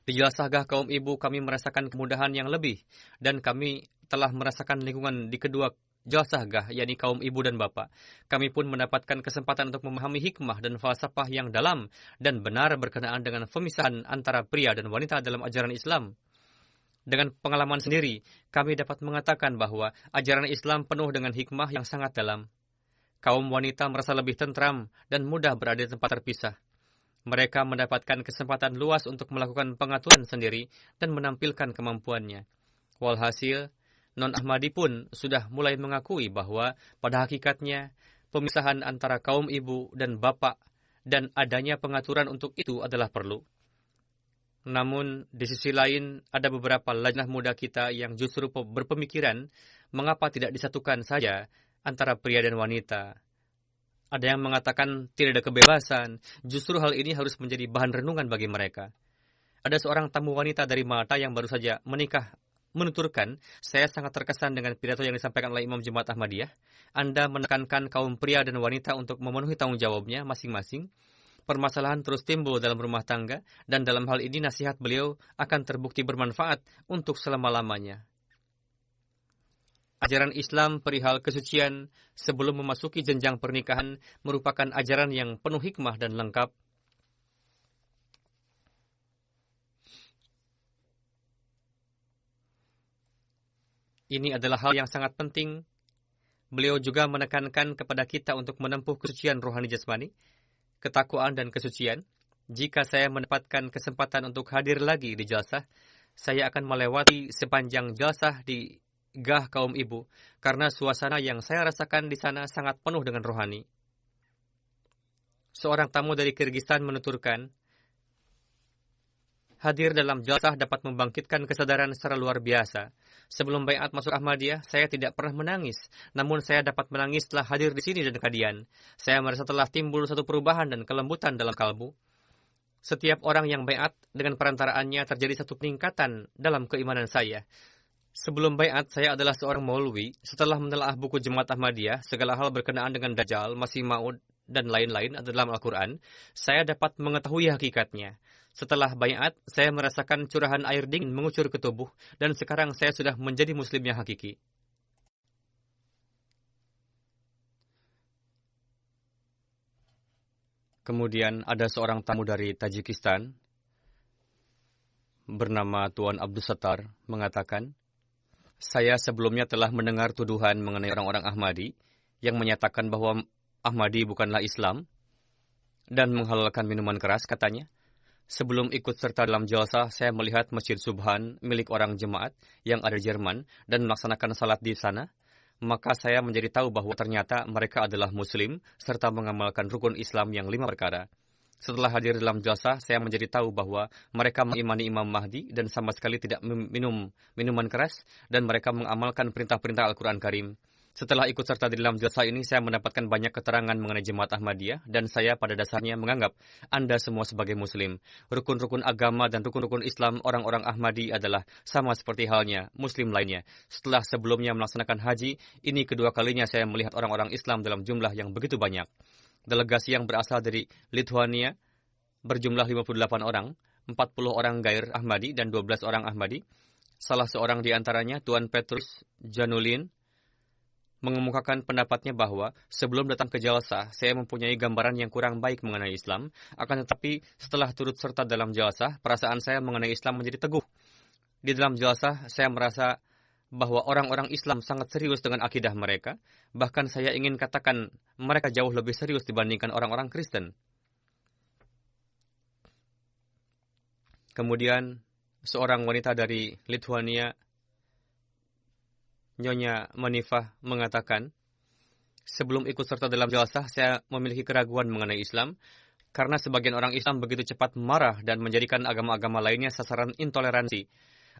Di jalsahgah kaum ibu kami merasakan kemudahan yang lebih dan kami telah merasakan lingkungan di kedua jalsahgah, yakni kaum ibu dan bapak. Kami pun mendapatkan kesempatan untuk memahami hikmah dan falsafah yang dalam dan benar berkenaan dengan pemisahan antara pria dan wanita dalam ajaran Islam. Dengan pengalaman sendiri, kami dapat mengatakan bahwa ajaran Islam penuh dengan hikmah yang sangat dalam. Kaum wanita merasa lebih tentram dan mudah berada di tempat terpisah. Mereka mendapatkan kesempatan luas untuk melakukan pengaturan sendiri dan menampilkan kemampuannya. Walhasil, Non-Ahmadi pun sudah mulai mengakui bahwa pada hakikatnya pemisahan antara kaum ibu dan bapak dan adanya pengaturan untuk itu adalah perlu. Namun, di sisi lain, ada beberapa lajnah muda kita yang justru berpemikiran mengapa tidak disatukan saja antara pria dan wanita. Ada yang mengatakan tidak ada kebebasan, justru hal ini harus menjadi bahan renungan bagi mereka. Ada seorang tamu wanita dari Malta yang baru saja menikah menuturkan, saya sangat terkesan dengan pidato yang disampaikan oleh Imam Jemaat Ahmadiyah. Anda menekankan kaum pria dan wanita untuk memenuhi tanggung jawabnya masing-masing. Permasalahan terus timbul dalam rumah tangga, dan dalam hal ini nasihat beliau akan terbukti bermanfaat untuk selama-lamanya. Ajaran Islam perihal kesucian sebelum memasuki jenjang pernikahan merupakan ajaran yang penuh hikmah dan lengkap. Ini adalah hal yang sangat penting. Beliau juga menekankan kepada kita untuk menempuh kesucian rohani jasmani, ketakwaan dan kesucian. Jika saya mendapatkan kesempatan untuk hadir lagi di jalsah, saya akan melewati sepanjang jalsah di gah kaum ibu, karena suasana yang saya rasakan di sana sangat penuh dengan rohani. Seorang tamu dari Kyrgyzstan menuturkan, hadir dalam jalsah dapat membangkitkan kesadaran secara luar biasa. Sebelum baiat masuk Ahmadiyah, saya tidak pernah menangis, namun saya dapat menangis setelah hadir di sini dan kadian. Saya merasa telah timbul satu perubahan dan kelembutan dalam kalbu. Setiap orang yang baiat dengan perantaraannya terjadi satu peningkatan dalam keimanan saya. Sebelum baiat, saya adalah seorang maulwi. Setelah menelaah buku Jemaat Ahmadiyah, segala hal berkenaan dengan Dajjal, Masih Maud, dan lain-lain dalam Al-Quran, saya dapat mengetahui hakikatnya. Setelah baiat, saya merasakan curahan air dingin mengucur ke tubuh, dan sekarang saya sudah menjadi muslim yang hakiki. Kemudian ada seorang tamu dari Tajikistan, bernama Tuan Abdul Sattar, mengatakan, saya sebelumnya telah mendengar tuduhan mengenai orang-orang Ahmadi yang menyatakan bahwa Ahmadi bukanlah Islam dan menghalalkan minuman keras, katanya. Sebelum ikut serta dalam jalsah, saya melihat Masjid Subhan milik orang jemaat yang ada di Jerman dan melaksanakan salat di sana. Maka saya menjadi tahu bahwa ternyata mereka adalah Muslim serta mengamalkan rukun Islam yang 5 perkara. Setelah hadir dalam jalsah, saya menjadi tahu bahwa mereka mengimani Imam Mahdi dan sama sekali tidak minum minuman keras, dan mereka mengamalkan perintah-perintah Al-Quran Karim. Setelah ikut serta di dalam jalsah ini, saya mendapatkan banyak keterangan mengenai Jemaat Ahmadiyah, dan saya pada dasarnya menganggap Anda semua sebagai Muslim. Rukun-rukun agama dan rukun-rukun Islam orang-orang Ahmadi adalah sama seperti halnya Muslim lainnya. Setelah sebelumnya melaksanakan haji, ini kedua kalinya saya melihat orang-orang Islam dalam jumlah yang begitu banyak. Delegasi yang berasal dari Lithuania berjumlah 58 orang, 40 orang Gair Ahmadi dan 12 orang Ahmadi. Salah seorang di antaranya, Tuan Petrus Janulin, mengemukakan pendapatnya bahwa sebelum datang ke jalsah, saya mempunyai gambaran yang kurang baik mengenai Islam. Akan tetapi, setelah turut serta dalam jalsah, perasaan saya mengenai Islam menjadi teguh. Di dalam jalsah, saya merasa bahwa orang-orang Islam sangat serius dengan akidah mereka. Bahkan saya ingin katakan mereka jauh lebih serius dibandingkan orang-orang Kristen. Kemudian seorang wanita dari Lithuania, Nyonya Manifah, mengatakan, sebelum ikut serta dalam jalsah, saya memiliki keraguan mengenai Islam, karena sebagian orang Islam begitu cepat marah dan menjadikan agama-agama lainnya sasaran intoleransi.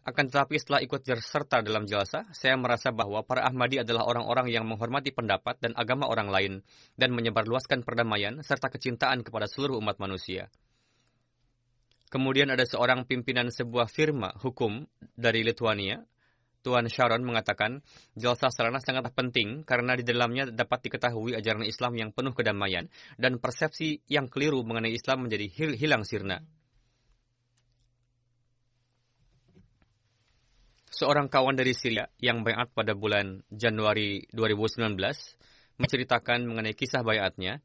Akan tetapi setelah ikut serta dalam jalsah, saya merasa bahwa para Ahmadi adalah orang-orang yang menghormati pendapat dan agama orang lain, dan menyebarluaskan perdamaian serta kecintaan kepada seluruh umat manusia. Kemudian ada seorang pimpinan sebuah firma hukum dari Lithuania, Tuan Sharon, mengatakan, jalsah sarana sangat penting karena di dalamnya dapat diketahui ajaran Islam yang penuh kedamaian dan persepsi yang keliru mengenai Islam menjadi hilang sirna. Seorang kawan dari Syria yang baiat pada bulan Januari 2019 menceritakan mengenai kisah baiatnya.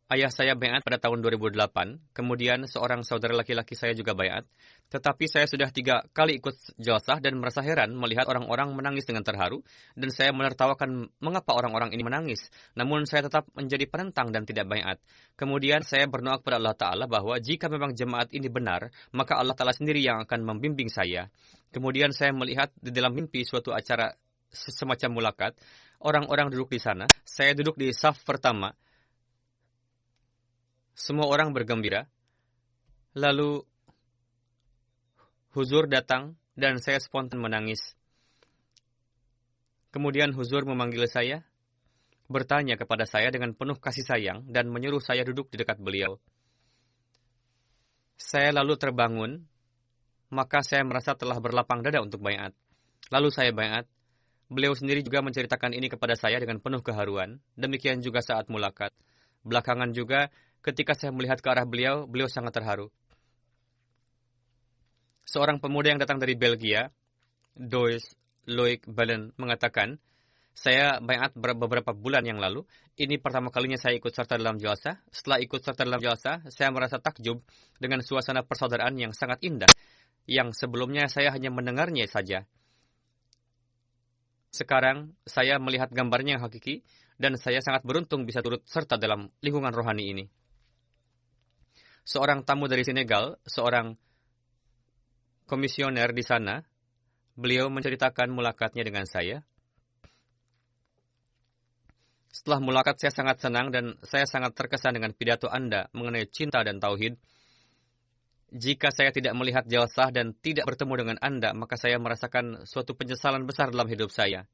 Ayah saya baiat pada tahun 2008, kemudian seorang saudara laki-laki saya juga baiat. Tetapi saya sudah 3 kali ikut jalsah dan merasa heran melihat orang-orang menangis dengan terharu, dan saya menertawakan mengapa orang-orang ini menangis. Namun saya tetap menjadi penentang dan tidak baiat. Kemudian saya berdoa kepada Allah Ta'ala bahwa jika memang jemaat ini benar, maka Allah Ta'ala sendiri yang akan membimbing saya. Kemudian saya melihat di dalam mimpi suatu acara semacam mulakat, orang-orang duduk di sana, saya duduk di saf pertama. Semua orang bergembira. Lalu Huzur datang dan saya spontan menangis. Kemudian Huzur memanggil saya, bertanya kepada saya dengan penuh kasih sayang dan menyuruh saya duduk di dekat beliau. Saya lalu terbangun, maka saya merasa telah berlapang dada untuk baiat. Lalu saya baiat. Beliau sendiri juga menceritakan ini kepada saya dengan penuh keharuan. Demikian juga saat mulakat. Belakangan juga, ketika saya melihat ke arah beliau, beliau sangat terharu. Seorang pemuda yang datang dari Belgia, Dois Loic Balen, mengatakan, saya baiat beberapa bulan yang lalu. Ini pertama kalinya saya ikut serta dalam jalsah. Setelah ikut serta dalam jalsah, saya merasa takjub dengan suasana persaudaraan yang sangat indah, yang sebelumnya saya hanya mendengarnya saja. Sekarang, saya melihat gambarnya yang hakiki, dan saya sangat beruntung bisa turut serta dalam lingkungan rohani ini. Seorang tamu dari Senegal, seorang komisioner di sana, beliau menceritakan mulakatnya dengan saya. Setelah mulakat saya sangat senang dan saya sangat terkesan dengan pidato Anda mengenai cinta dan tauhid. Jika saya tidak melihat jalsah dan tidak bertemu dengan Anda, maka saya merasakan suatu penyesalan besar dalam hidup saya.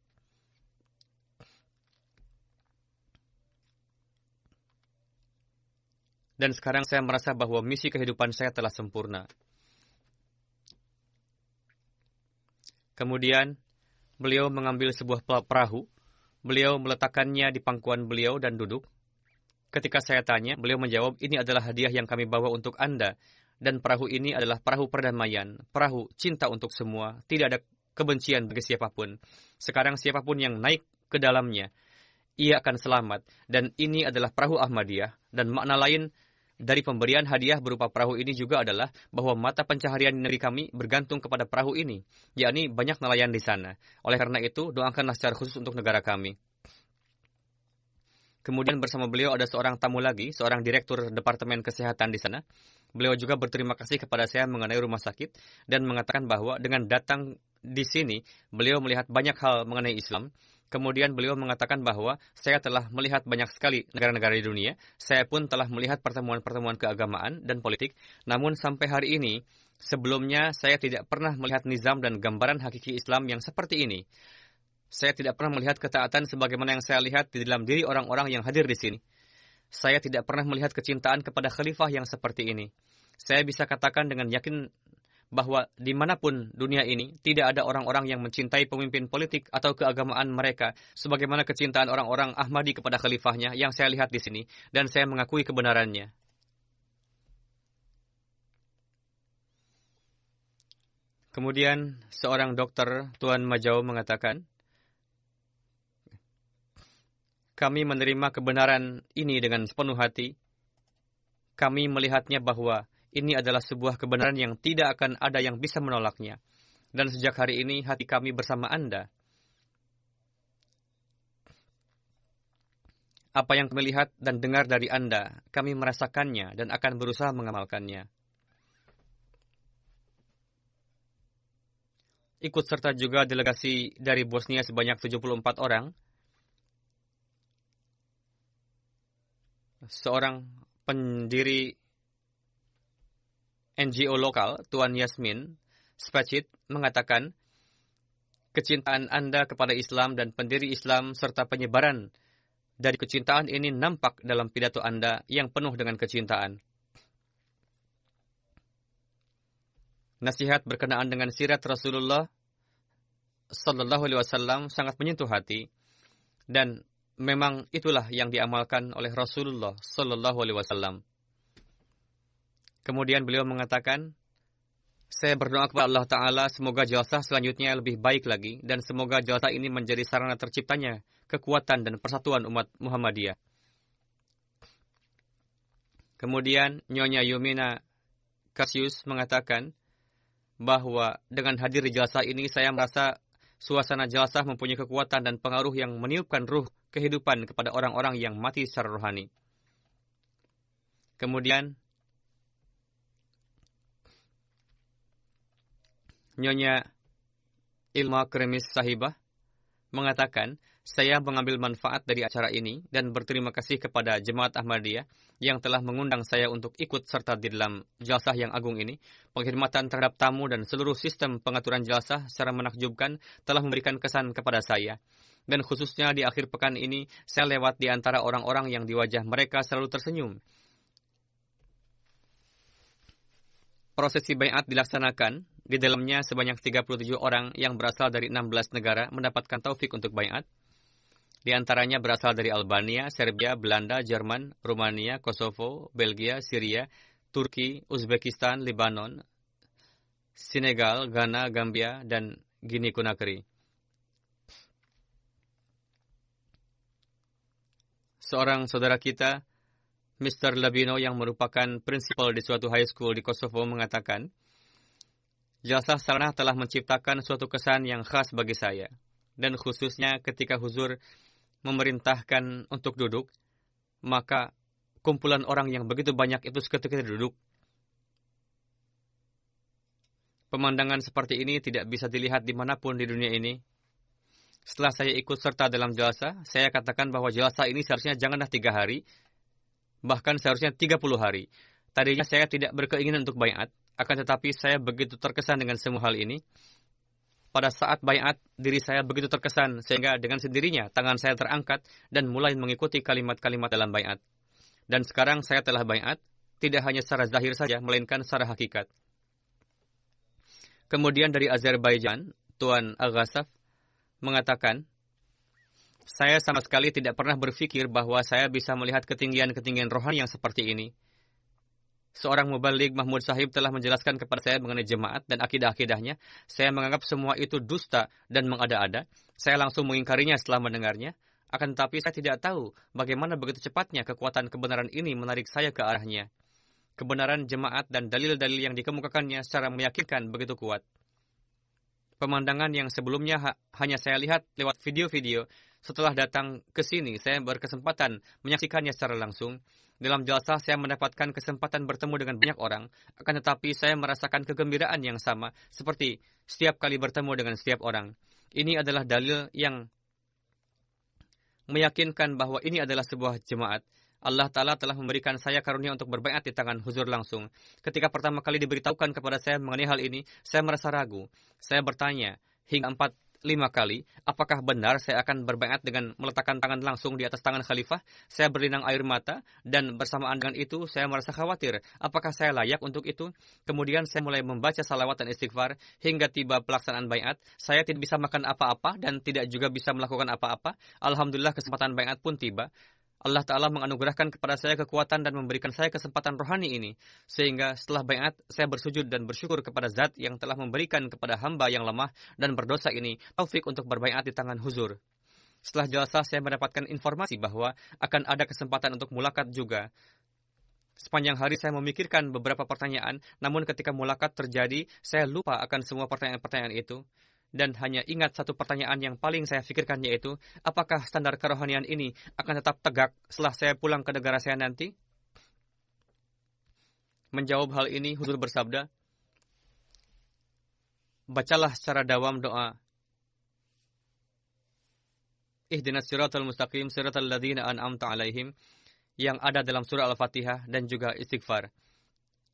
Dan sekarang saya merasa bahwa misi kehidupan saya telah sempurna. Kemudian, beliau mengambil sebuah perahu. Beliau meletakkannya di pangkuan beliau dan duduk. Ketika saya tanya, beliau menjawab, ini adalah hadiah yang kami bawa untuk Anda. Dan perahu ini adalah perahu perdamaian, perahu cinta untuk semua. Tidak ada kebencian bagi siapapun. Sekarang siapapun yang naik ke dalamnya, ia akan selamat. Dan ini adalah perahu Ahmadiyah. Dan makna lain dari pemberian hadiah berupa perahu ini juga adalah bahwa mata pencaharian di negeri kami bergantung kepada perahu ini, yakni banyak nelayan di sana. Oleh karena itu, doakanlah secara khusus untuk negara kami. Kemudian bersama beliau ada seorang tamu lagi, seorang direktur Departemen Kesehatan di sana. Beliau juga berterima kasih kepada saya mengenai rumah sakit dan mengatakan bahwa dengan datang di sini, beliau melihat banyak hal mengenai Islam. Kemudian beliau mengatakan bahwa saya telah melihat banyak sekali negara-negara di dunia. Saya pun telah melihat pertemuan-pertemuan keagamaan dan politik. Namun sampai hari ini, sebelumnya saya tidak pernah melihat nizam dan gambaran hakiki Islam yang seperti ini. Saya tidak pernah melihat ketaatan sebagaimana yang saya lihat di dalam diri orang-orang yang hadir di sini. Saya tidak pernah melihat kecintaan kepada khalifah yang seperti ini. Saya bisa katakan dengan yakin bahwa dimanapun dunia ini, tidak ada orang-orang yang mencintai pemimpin politik atau keagamaan mereka, sebagaimana kecintaan orang-orang Ahmadi kepada khalifahnya yang saya lihat di sini, dan saya mengakui kebenarannya. Kemudian, seorang dokter, Tuan Majau, mengatakan, kami menerima kebenaran ini dengan sepenuh hati. Kami melihatnya bahwa ini adalah sebuah kebenaran yang tidak akan ada yang bisa menolaknya. Dan sejak hari ini hati kami bersama Anda. Apa yang kami lihat dan dengar dari Anda, kami merasakannya dan akan berusaha mengamalkannya. Ikut serta juga delegasi dari Bosnia sebanyak 74 orang. Seorang pendiri NGO lokal, Tuan Yasmin Spacit, mengatakan, kecintaan Anda kepada Islam dan pendiri Islam serta penyebaran dari kecintaan ini nampak dalam pidato Anda yang penuh dengan kecintaan. Nasihat berkenaan dengan sirat Rasulullah Sallallahu Alaihi Wasallam sangat menyentuh hati, dan memang itulah yang diamalkan oleh Rasulullah Sallallahu Alaihi Wasallam. Kemudian beliau mengatakan, saya berdoa kepada Allah Ta'ala semoga jalsah selanjutnya lebih baik lagi, dan semoga jalsah ini menjadi sarana terciptanya kekuatan dan persatuan umat Muhammadiyah. Kemudian Nyonya Yumina Cassius mengatakan bahwa dengan hadir di jalsah ini saya merasa suasana jalsah mempunyai kekuatan dan pengaruh yang meniupkan ruh kehidupan kepada orang-orang yang mati secara rohani. Kemudian Nyonya Ilma Kremis Sahibah mengatakan, saya mengambil manfaat dari acara ini dan berterima kasih kepada Jemaat Ahmadiyah yang telah mengundang saya untuk ikut serta di dalam jalsah yang agung ini. Penghormatan terhadap tamu dan seluruh sistem pengaturan jalsah secara menakjubkan telah memberikan kesan kepada saya. Dan khususnya di akhir pekan ini, saya lewat di antara orang-orang yang di wajah mereka selalu tersenyum. Prosesi baiat dilaksanakan. Di dalamnya sebanyak 37 orang yang berasal dari 16 negara mendapatkan taufik untuk baiat. Di antaranya berasal dari Albania, Serbia, Belanda, Jerman, Rumania, Kosovo, Belgia, Syria, Turki, Uzbekistan, Lebanon, Senegal, Ghana, Gambia, dan Guinea Conakry. Seorang saudara kita, Mr. Labino, yang merupakan prinsipal di suatu high school di Kosovo, mengatakan, jalsah sarana telah menciptakan suatu kesan yang khas bagi saya, dan khususnya ketika huzur memerintahkan untuk duduk, maka kumpulan orang yang begitu banyak itu seketika duduk. Pemandangan seperti ini tidak bisa dilihat dimanapun di dunia ini. Setelah saya ikut serta dalam jalsah, saya katakan bahwa jalsah ini seharusnya janganlah 3 hari, bahkan seharusnya 30 hari. Tadinya saya tidak berkeinginan untuk baiat, akan tetapi saya begitu terkesan dengan semua hal ini. Pada saat baiat, diri saya begitu terkesan sehingga dengan sendirinya tangan saya terangkat dan mulai mengikuti kalimat-kalimat dalam baiat. Dan sekarang saya telah baiat, tidak hanya secara zahir saja, melainkan secara hakikat. Kemudian dari Azerbaijan, Tuan Agasaf mengatakan, saya sama sekali tidak pernah berpikir bahwa saya bisa melihat ketinggian-ketinggian rohani yang seperti ini. Seorang mubaligh Mahmud Sahib telah menjelaskan kepada saya mengenai jemaat dan akidah-akidahnya. Saya menganggap semua itu dusta dan mengada-ada. Saya langsung mengingkarinya setelah mendengarnya. Akan tetapi saya tidak tahu bagaimana begitu cepatnya kekuatan kebenaran ini menarik saya ke arahnya. Kebenaran jemaat dan dalil-dalil yang dikemukakannya secara meyakinkan begitu kuat. Pemandangan yang sebelumnya hanya saya lihat lewat video-video, setelah datang ke sini, saya berkesempatan menyaksikannya secara langsung. Dalam jalsah, saya mendapatkan kesempatan bertemu dengan banyak orang, akan tetapi saya merasakan kegembiraan yang sama, seperti setiap kali bertemu dengan setiap orang. Ini adalah dalil yang meyakinkan bahwa ini adalah sebuah jemaat. Allah Ta'ala telah memberikan saya karunia untuk berbaiat di tangan huzur langsung. Ketika pertama kali diberitahukan kepada saya mengenai hal ini, saya merasa ragu. Saya bertanya hingga 4-5 kali, apakah benar saya akan berbaiat dengan meletakkan tangan langsung di atas tangan khalifah? Saya berlinang air mata, dan bersamaan dengan itu saya merasa khawatir, apakah saya layak untuk itu? Kemudian saya mulai membaca salawat dan istighfar, hingga tiba pelaksanaan baiat. Saya tidak bisa makan apa-apa, dan tidak juga bisa melakukan apa-apa. Alhamdulillah kesempatan baiat pun tiba. Allah Ta'ala menganugerahkan kepada saya kekuatan dan memberikan saya kesempatan rohani ini. Sehingga setelah baiat, saya bersujud dan bersyukur kepada Zat yang telah memberikan kepada hamba yang lemah dan berdosa ini taufik untuk berbaiat di tangan huzur. Setelah jalsah, saya mendapatkan informasi bahwa akan ada kesempatan untuk mulakat juga. Sepanjang hari saya memikirkan beberapa pertanyaan, namun ketika mulakat terjadi, saya lupa akan semua pertanyaan-pertanyaan itu. Dan hanya ingat satu pertanyaan yang paling saya pikirkan, yaitu, apakah standar kerohanian ini akan tetap tegak setelah saya pulang ke negara saya nanti? Menjawab hal ini, Huzur bersabda, bacalah secara dawam doa. Ihdinas siratal mustaqim siratal ladzina an'amta alaihim, yang ada dalam surah Al-Fatihah dan juga istighfar.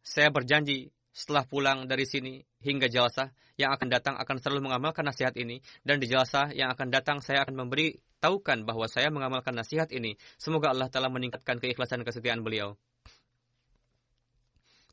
Saya berjanji setelah pulang dari sini hingga jalsah yang akan datang akan selalu mengamalkan nasihat ini, dan di jalsah yang akan datang saya akan memberi tahukan bahwa saya mengamalkan nasihat ini. Semoga Allah Ta'ala meningkatkan keikhlasan dan kesetiaan beliau.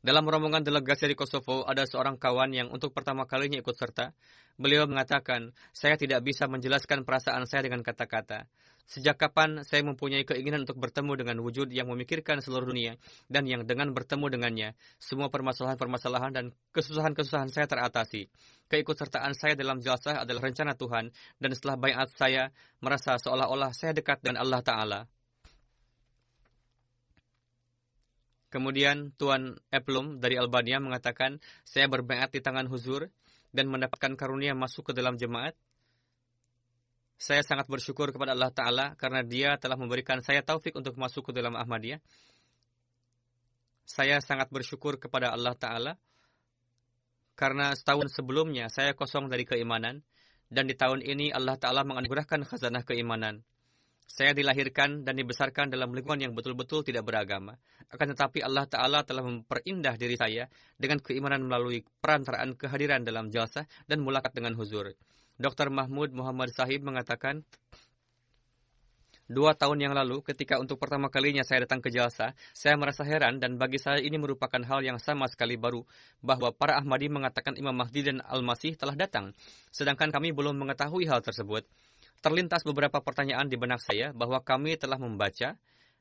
Dalam rombongan delegasi dari Kosovo, ada seorang kawan yang untuk pertama kalinya ikut serta. Beliau mengatakan, saya tidak bisa menjelaskan perasaan saya dengan kata-kata. Sejak kapan saya mempunyai keinginan untuk bertemu dengan wujud yang memikirkan seluruh dunia, dan yang dengan bertemu dengannya, semua permasalahan-permasalahan dan kesusahan-kesusahan saya teratasi. Keikutsertaan saya dalam jalsah adalah rencana Tuhan, dan setelah baiat saya merasa seolah-olah saya dekat dengan Allah Ta'ala. Kemudian Tuan Eplum dari Albania mengatakan, saya berbaiat di tangan Huzur dan mendapatkan karunia masuk ke dalam jemaat. Saya sangat bersyukur kepada Allah Ta'ala karena Dia telah memberikan saya taufik untuk masuk ke dalam Ahmadiyah. Saya sangat bersyukur kepada Allah Ta'ala karena setahun sebelumnya saya kosong dari keimanan, dan di tahun ini Allah Ta'ala menganugerahkan khazanah keimanan. Saya dilahirkan dan dibesarkan dalam lingkungan yang betul-betul tidak beragama. Akan tetapi Allah Ta'ala telah memperindah diri saya dengan keimanan melalui perantaraan kehadiran dalam jalsah dan mulakat dengan Huzur. Dr. Mahmud Muhammad Sahib mengatakan, 2 tahun yang lalu, ketika untuk pertama kalinya saya datang ke jalsah, saya merasa heran dan bagi saya ini merupakan hal yang sama sekali baru, bahwa para Ahmadi mengatakan Imam Mahdi dan Al-Masih telah datang, sedangkan kami belum mengetahui hal tersebut. Terlintas beberapa pertanyaan di benak saya bahwa kami telah membaca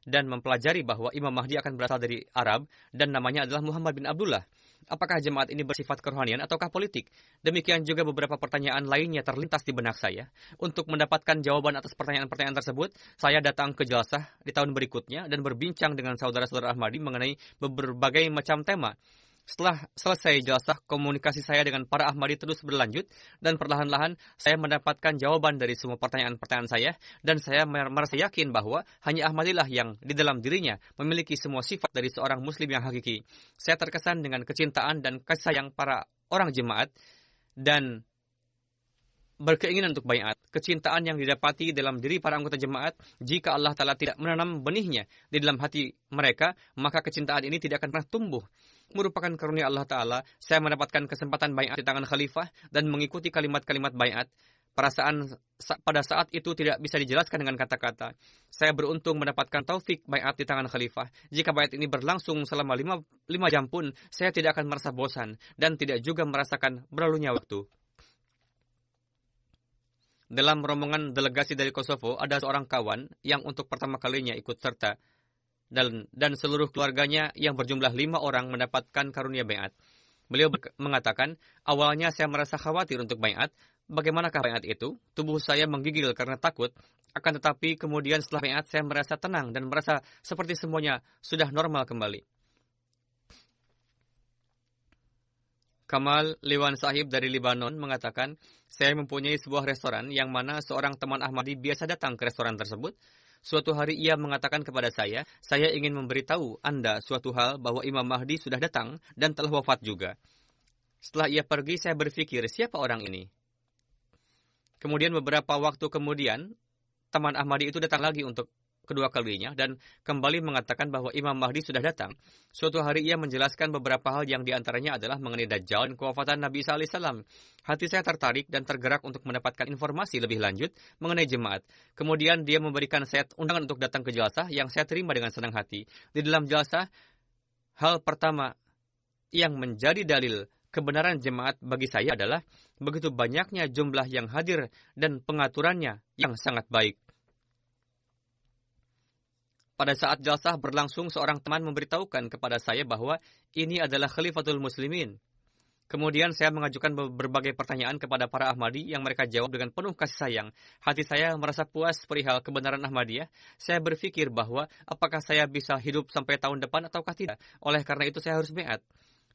dan mempelajari bahwa Imam Mahdi akan berasal dari Arab dan namanya adalah Muhammad bin Abdullah. Apakah jemaat ini bersifat kerohanian ataukah politik? Demikian juga beberapa pertanyaan lainnya terlintas di benak saya. Untuk mendapatkan jawaban atas pertanyaan-pertanyaan tersebut, saya datang ke jalsah di tahun berikutnya dan berbincang dengan saudara-saudara Ahmadi mengenai berbagai macam tema. Setelah selesai jalsah, komunikasi saya dengan para Ahmadi terus berlanjut, dan perlahan-lahan saya mendapatkan jawaban dari semua pertanyaan-pertanyaan saya, dan saya merasa yakin bahwa hanya Ahmadilah yang di dalam dirinya memiliki semua sifat dari seorang Muslim yang hakiki. Saya terkesan dengan kecintaan dan kasih sayang para orang jemaat, dan berkeinginan untuk baiat. Kecintaan yang didapati dalam diri para anggota jemaat, jika Allah Ta'ala tidak menanam benihnya di dalam hati mereka, maka kecintaan ini tidak akan pernah tumbuh. Merupakan karunia Allah Ta'ala, saya mendapatkan kesempatan baiat di tangan khalifah dan mengikuti kalimat-kalimat baiat. Perasaan pada saat itu tidak bisa dijelaskan dengan kata-kata. Saya beruntung mendapatkan taufik baiat di tangan khalifah. Jika baiat ini berlangsung selama 5 jam pun, saya tidak akan merasa bosan dan tidak juga merasakan berlalunya waktu. Dalam rombongan delegasi dari Kosovo, ada seorang kawan yang untuk pertama kalinya ikut serta, dan seluruh keluarganya yang berjumlah 5 orang mendapatkan karunia baiat. Beliau mengatakan, awalnya saya merasa khawatir untuk baiat. Bagaimanakah baiat itu? Tubuh saya menggigil karena takut. Akan tetapi kemudian setelah baiat saya merasa tenang dan merasa seperti semuanya sudah normal kembali. Kamal Liwan Sahib dari Libanon mengatakan, saya mempunyai sebuah restoran yang mana seorang teman Ahmadi biasa datang ke restoran tersebut. Suatu hari ia mengatakan kepada saya ingin memberitahu Anda suatu hal bahwa Imam Mahdi sudah datang dan telah wafat juga. Setelah ia pergi, saya berpikir, siapa orang ini? Kemudian beberapa waktu kemudian, teman Ahmadi itu datang lagi untuk kedua kalinya dan kembali mengatakan bahwa Imam Mahdi sudah datang. Suatu hari ia menjelaskan beberapa hal yang diantaranya adalah mengenai Dajjal dan kewafatan Nabi Isa AS. Hati saya tertarik dan tergerak untuk mendapatkan informasi lebih lanjut mengenai jemaat. Kemudian dia memberikan saya undangan untuk datang ke jalsah yang saya terima dengan senang hati. Di dalam jalsah, hal pertama yang menjadi dalil kebenaran jemaat bagi saya adalah begitu banyaknya jumlah yang hadir dan pengaturannya yang sangat baik. Pada saat jalsah berlangsung, seorang teman memberitahukan kepada saya bahwa ini adalah Khalifatul Muslimin. Kemudian saya mengajukan berbagai pertanyaan kepada para Ahmadi yang mereka jawab dengan penuh kasih sayang. Hati saya merasa puas perihal kebenaran Ahmadiyah. Saya berpikir bahwa apakah saya bisa hidup sampai tahun depan ataukah tidak. Oleh karena itu saya harus beat.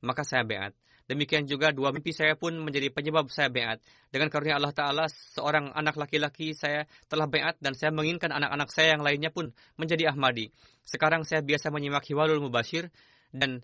Maka saya beat. Demikian juga dua mimpi saya pun menjadi penyebab saya beat. Dengan karunia Allah Ta'ala, seorang anak laki-laki saya telah beat dan saya menginginkan anak-anak saya yang lainnya pun menjadi Ahmadi. Sekarang saya biasa menyimak Hiwalul Mubashir dan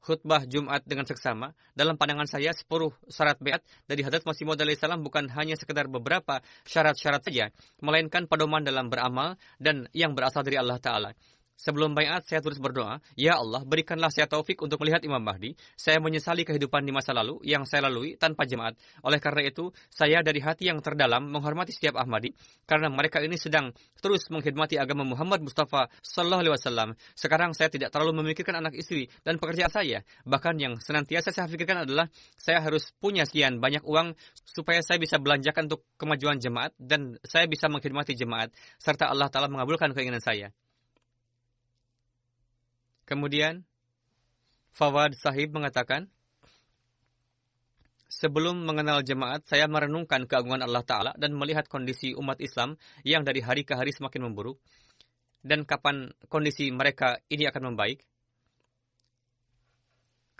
khutbah Jumat dengan seksama. Dalam pandangan saya, seluruh syarat beat dari Hadrat Masih Maud alaihissalam bukan hanya sekedar beberapa syarat-syarat saja, melainkan pedoman dalam beramal dan yang berasal dari Allah Ta'ala. Sebelum baiat, saya terus berdoa, Ya Allah, berikanlah saya taufik untuk melihat Imam Mahdi. Saya menyesali kehidupan di masa lalu yang saya lalui tanpa jemaat. Oleh karena itu, saya dari hati yang terdalam menghormati setiap Ahmadi, karena mereka ini sedang terus mengkhidmati agama Muhammad Mustafa Sallallahu Alaihi Wasallam. Sekarang saya tidak terlalu memikirkan anak istri dan pekerjaan saya. Bahkan yang senantiasa saya pikirkan adalah saya harus punya sekian banyak uang supaya saya bisa belanjakan untuk kemajuan jemaat dan saya bisa mengkhidmati jemaat, serta Allah Ta'ala mengabulkan keinginan saya. Kemudian, Fawad Sahib mengatakan, sebelum mengenal jemaat, saya merenungkan keagungan Allah Ta'ala dan melihat kondisi umat Islam yang dari hari ke hari semakin memburuk, dan kapan kondisi mereka ini akan membaik.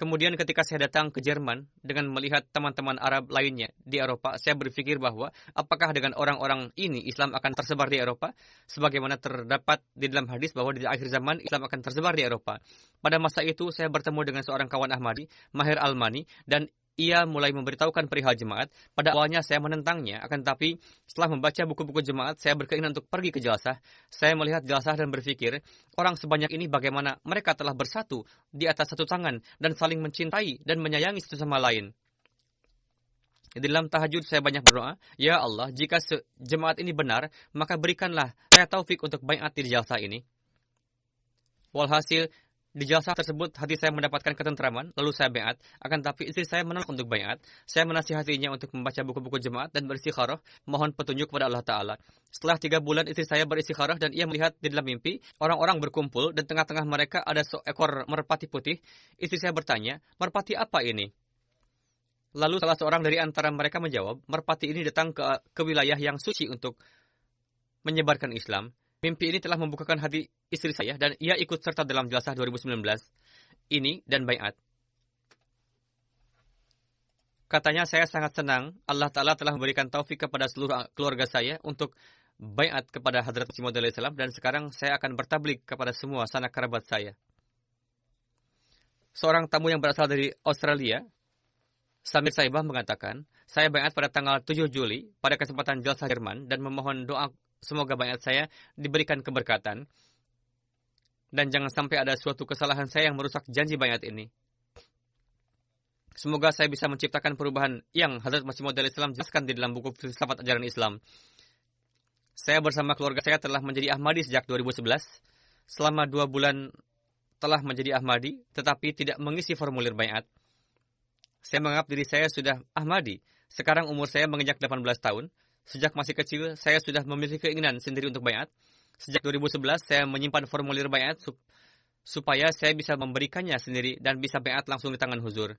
Kemudian ketika saya datang ke Jerman dengan melihat teman-teman Arab lainnya di Eropa, saya berpikir bahwa apakah dengan orang-orang ini Islam akan tersebar di Eropa? Sebagaimana terdapat di dalam hadis bahwa di akhir zaman Islam akan tersebar di Eropa. Pada masa itu saya bertemu dengan seorang kawan Ahmadi, Mahir Almani, dan ia mulai memberitahukan perihal jemaat. Pada awalnya saya menentangnya, akan tetapi setelah membaca buku-buku jemaat, saya berkeinginan untuk pergi ke Jalsah. Saya melihat Jalsah dan berpikir, orang sebanyak ini bagaimana mereka telah bersatu di atas satu tangan dan saling mencintai dan menyayangi satu sama lain. Di dalam tahajud saya banyak berdoa, Ya Allah, jika jemaat ini benar, maka berikanlah saya taufik untuk baiat di Jalsah ini. Walhasil, di jalsah tersebut, hati saya mendapatkan ketentraman, lalu saya baiat. Akan tapi istri saya menolak untuk baiat. Saya menasihatinya untuk membaca buku-buku jemaat dan beristikharah, mohon petunjuk kepada Allah Ta'ala. Setelah 3 bulan, istri saya beristikharah dan ia melihat di dalam mimpi, orang-orang berkumpul dan tengah-tengah mereka ada seekor merpati putih. Istri saya bertanya, merpati apa ini? Lalu salah seorang dari antara mereka menjawab, merpati ini datang ke wilayah yang suci untuk menyebarkan Islam. Mimpi ini telah membukakan hati istri saya dan ia ikut serta dalam Jalsah 2019 ini dan baiat. Katanya, saya sangat senang Allah Ta'ala telah memberikan taufik kepada seluruh keluarga saya untuk baiat kepada Hadrat Masih Maud alaihissalam dan sekarang saya akan bertablik kepada semua sanak kerabat saya. Seorang tamu yang berasal dari Australia, Samir Saibah mengatakan, saya baiat pada tanggal 7 Juli pada kesempatan Jalsah Jerman dan memohon doa semoga baiat saya diberikan keberkatan dan jangan sampai ada suatu kesalahan saya yang merusak janji baiat ini. Semoga saya bisa menciptakan perubahan yang Hazrat Masih Maud alaihissalam jelaskan di dalam buku Filsafat Ajaran Islam. Saya bersama keluarga saya telah menjadi Ahmadi sejak 2011. Selama 2 bulan telah menjadi Ahmadi, tetapi tidak mengisi formulir baiat. Saya menganggap diri saya sudah Ahmadi. Sekarang umur saya menginjak 18 tahun. Sejak masih kecil, saya sudah memiliki keinginan sendiri untuk baiat. Sejak 2011, saya menyimpan formulir baiat supaya saya bisa memberikannya sendiri dan bisa baiat langsung di tangan huzur.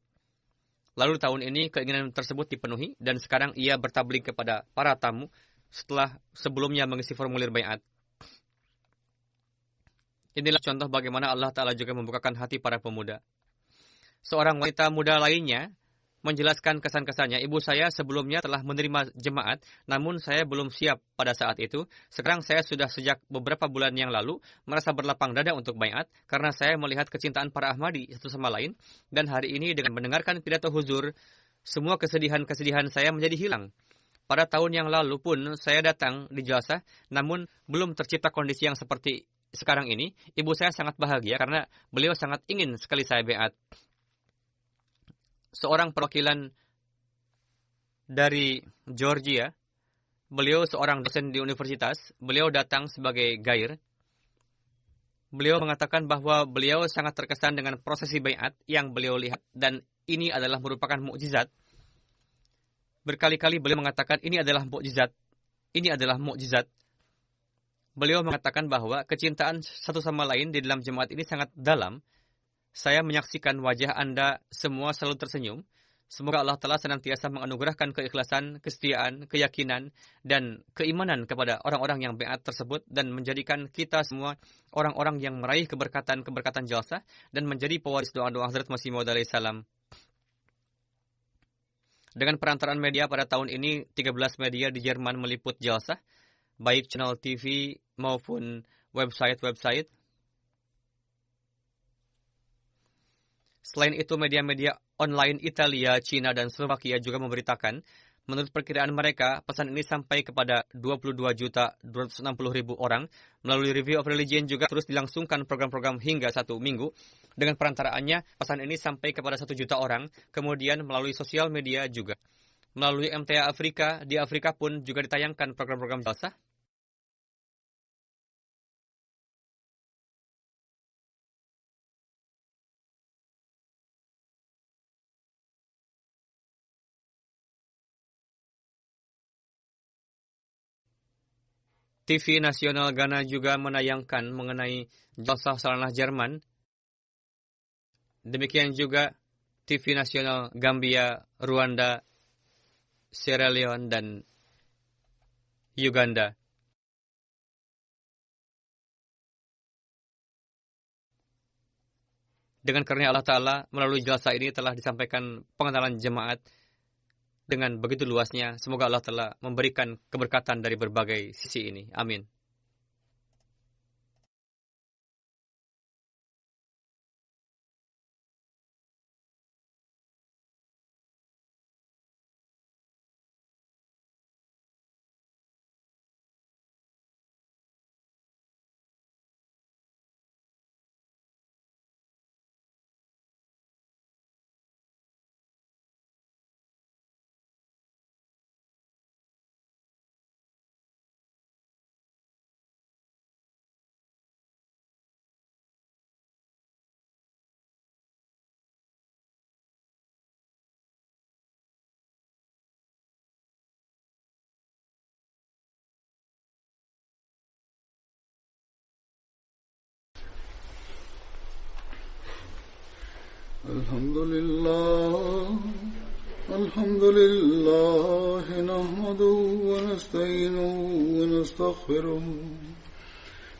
Lalu tahun ini keinginan tersebut dipenuhi dan sekarang ia bertablik kepada para tamu setelah sebelumnya mengisi formulir baiat. Inilah contoh bagaimana Allah Ta'ala juga membukakan hati para pemuda. Seorang wanita muda lainnya menjelaskan kesan-kesannya. Ibu saya sebelumnya telah menerima jemaat, namun saya belum siap pada saat itu. Sekarang saya sudah sejak beberapa bulan yang lalu merasa berlapang dada untuk baiat karena saya melihat kecintaan para Ahmadi satu sama lain. Dan hari ini dengan mendengarkan pidato huzur, semua kesedihan-kesedihan saya menjadi hilang. Pada tahun yang lalu pun saya datang di Jalsah, namun belum tercipta kondisi yang seperti sekarang ini. Ibu saya sangat bahagia karena beliau sangat ingin sekali saya baiat. Seorang perwakilan dari Georgia, beliau seorang dosen di universitas, beliau datang sebagai gair. Beliau mengatakan bahwa beliau sangat terkesan dengan prosesi baiat yang beliau lihat dan ini adalah merupakan mukjizat. Berkali-kali beliau mengatakan ini adalah mukjizat. Ini adalah mukjizat. Beliau mengatakan bahwa kecintaan satu sama lain di dalam jemaat ini sangat dalam. Saya menyaksikan wajah Anda semua selalu tersenyum. Semoga Allah Ta'ala senantiasa menganugerahkan keikhlasan, kesetiaan, keyakinan, dan keimanan kepada orang-orang yang bai'at tersebut dan menjadikan kita semua orang-orang yang meraih keberkatan jalsah dan menjadi pewaris doa-doa Hazrat Masih Maud alaihi salam. Dengan perantaraan media pada tahun ini, 13 media di Jerman meliput jalsah, baik channel TV maupun website-website. Selain itu, media-media online Italia, Cina, dan Slovakia juga memberitakan, menurut perkiraan mereka, pesan ini sampai kepada 22.260.000 orang. Melalui Review of Religion juga terus dilangsungkan program-program hingga 1 minggu. Dengan perantaraannya, pesan ini sampai kepada 1 juta orang. Kemudian melalui sosial media juga. Melalui MTA Afrika, di Afrika pun juga ditayangkan program-program jalsah. TV nasional Ghana juga menayangkan mengenai jalsah salanah Jerman. Demikian juga TV nasional Gambia, Rwanda, Sierra Leone, dan Uganda. Dengan karunia Allah Ta'ala, melalui jalsah ini telah disampaikan pengenalan jemaat dengan begitu luasnya. Semoga Allah Ta'ala memberikan keberkatan dari berbagai sisi ini. Amin. الحمد لله نحمده ونستعينه ونستغفره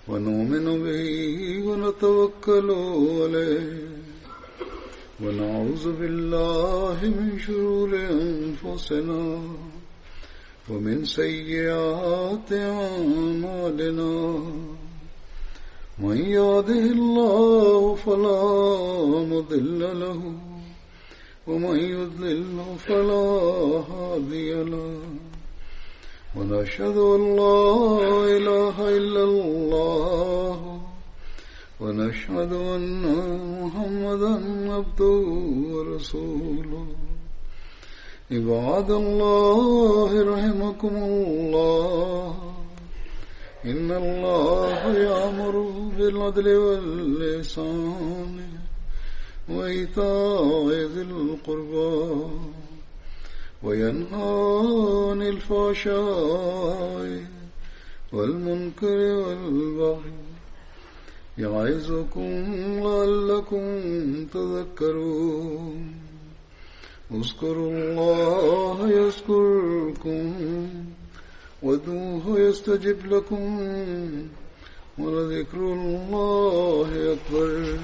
ونؤمن به ونتوكل عليه ونعوذ بالله من شرور أنفسنا ومن سيئات أعمالنا من يهده الله فلا مضل له ومن يضلل فلا هادي له ونشهد أن لا إله إلا الله ونشهد أن محمدا عبده ورسوله عباد الله رحمكم الله إن الله يأمر بالعدل والإحسان وإيتاء ذي القربى وينهى عن الفحشاء والمنكر والبغي يعظكم لعلكم تذكرون اذكروا الله يذكركم وادعوه يستجب لكم ولذكر الله أكبر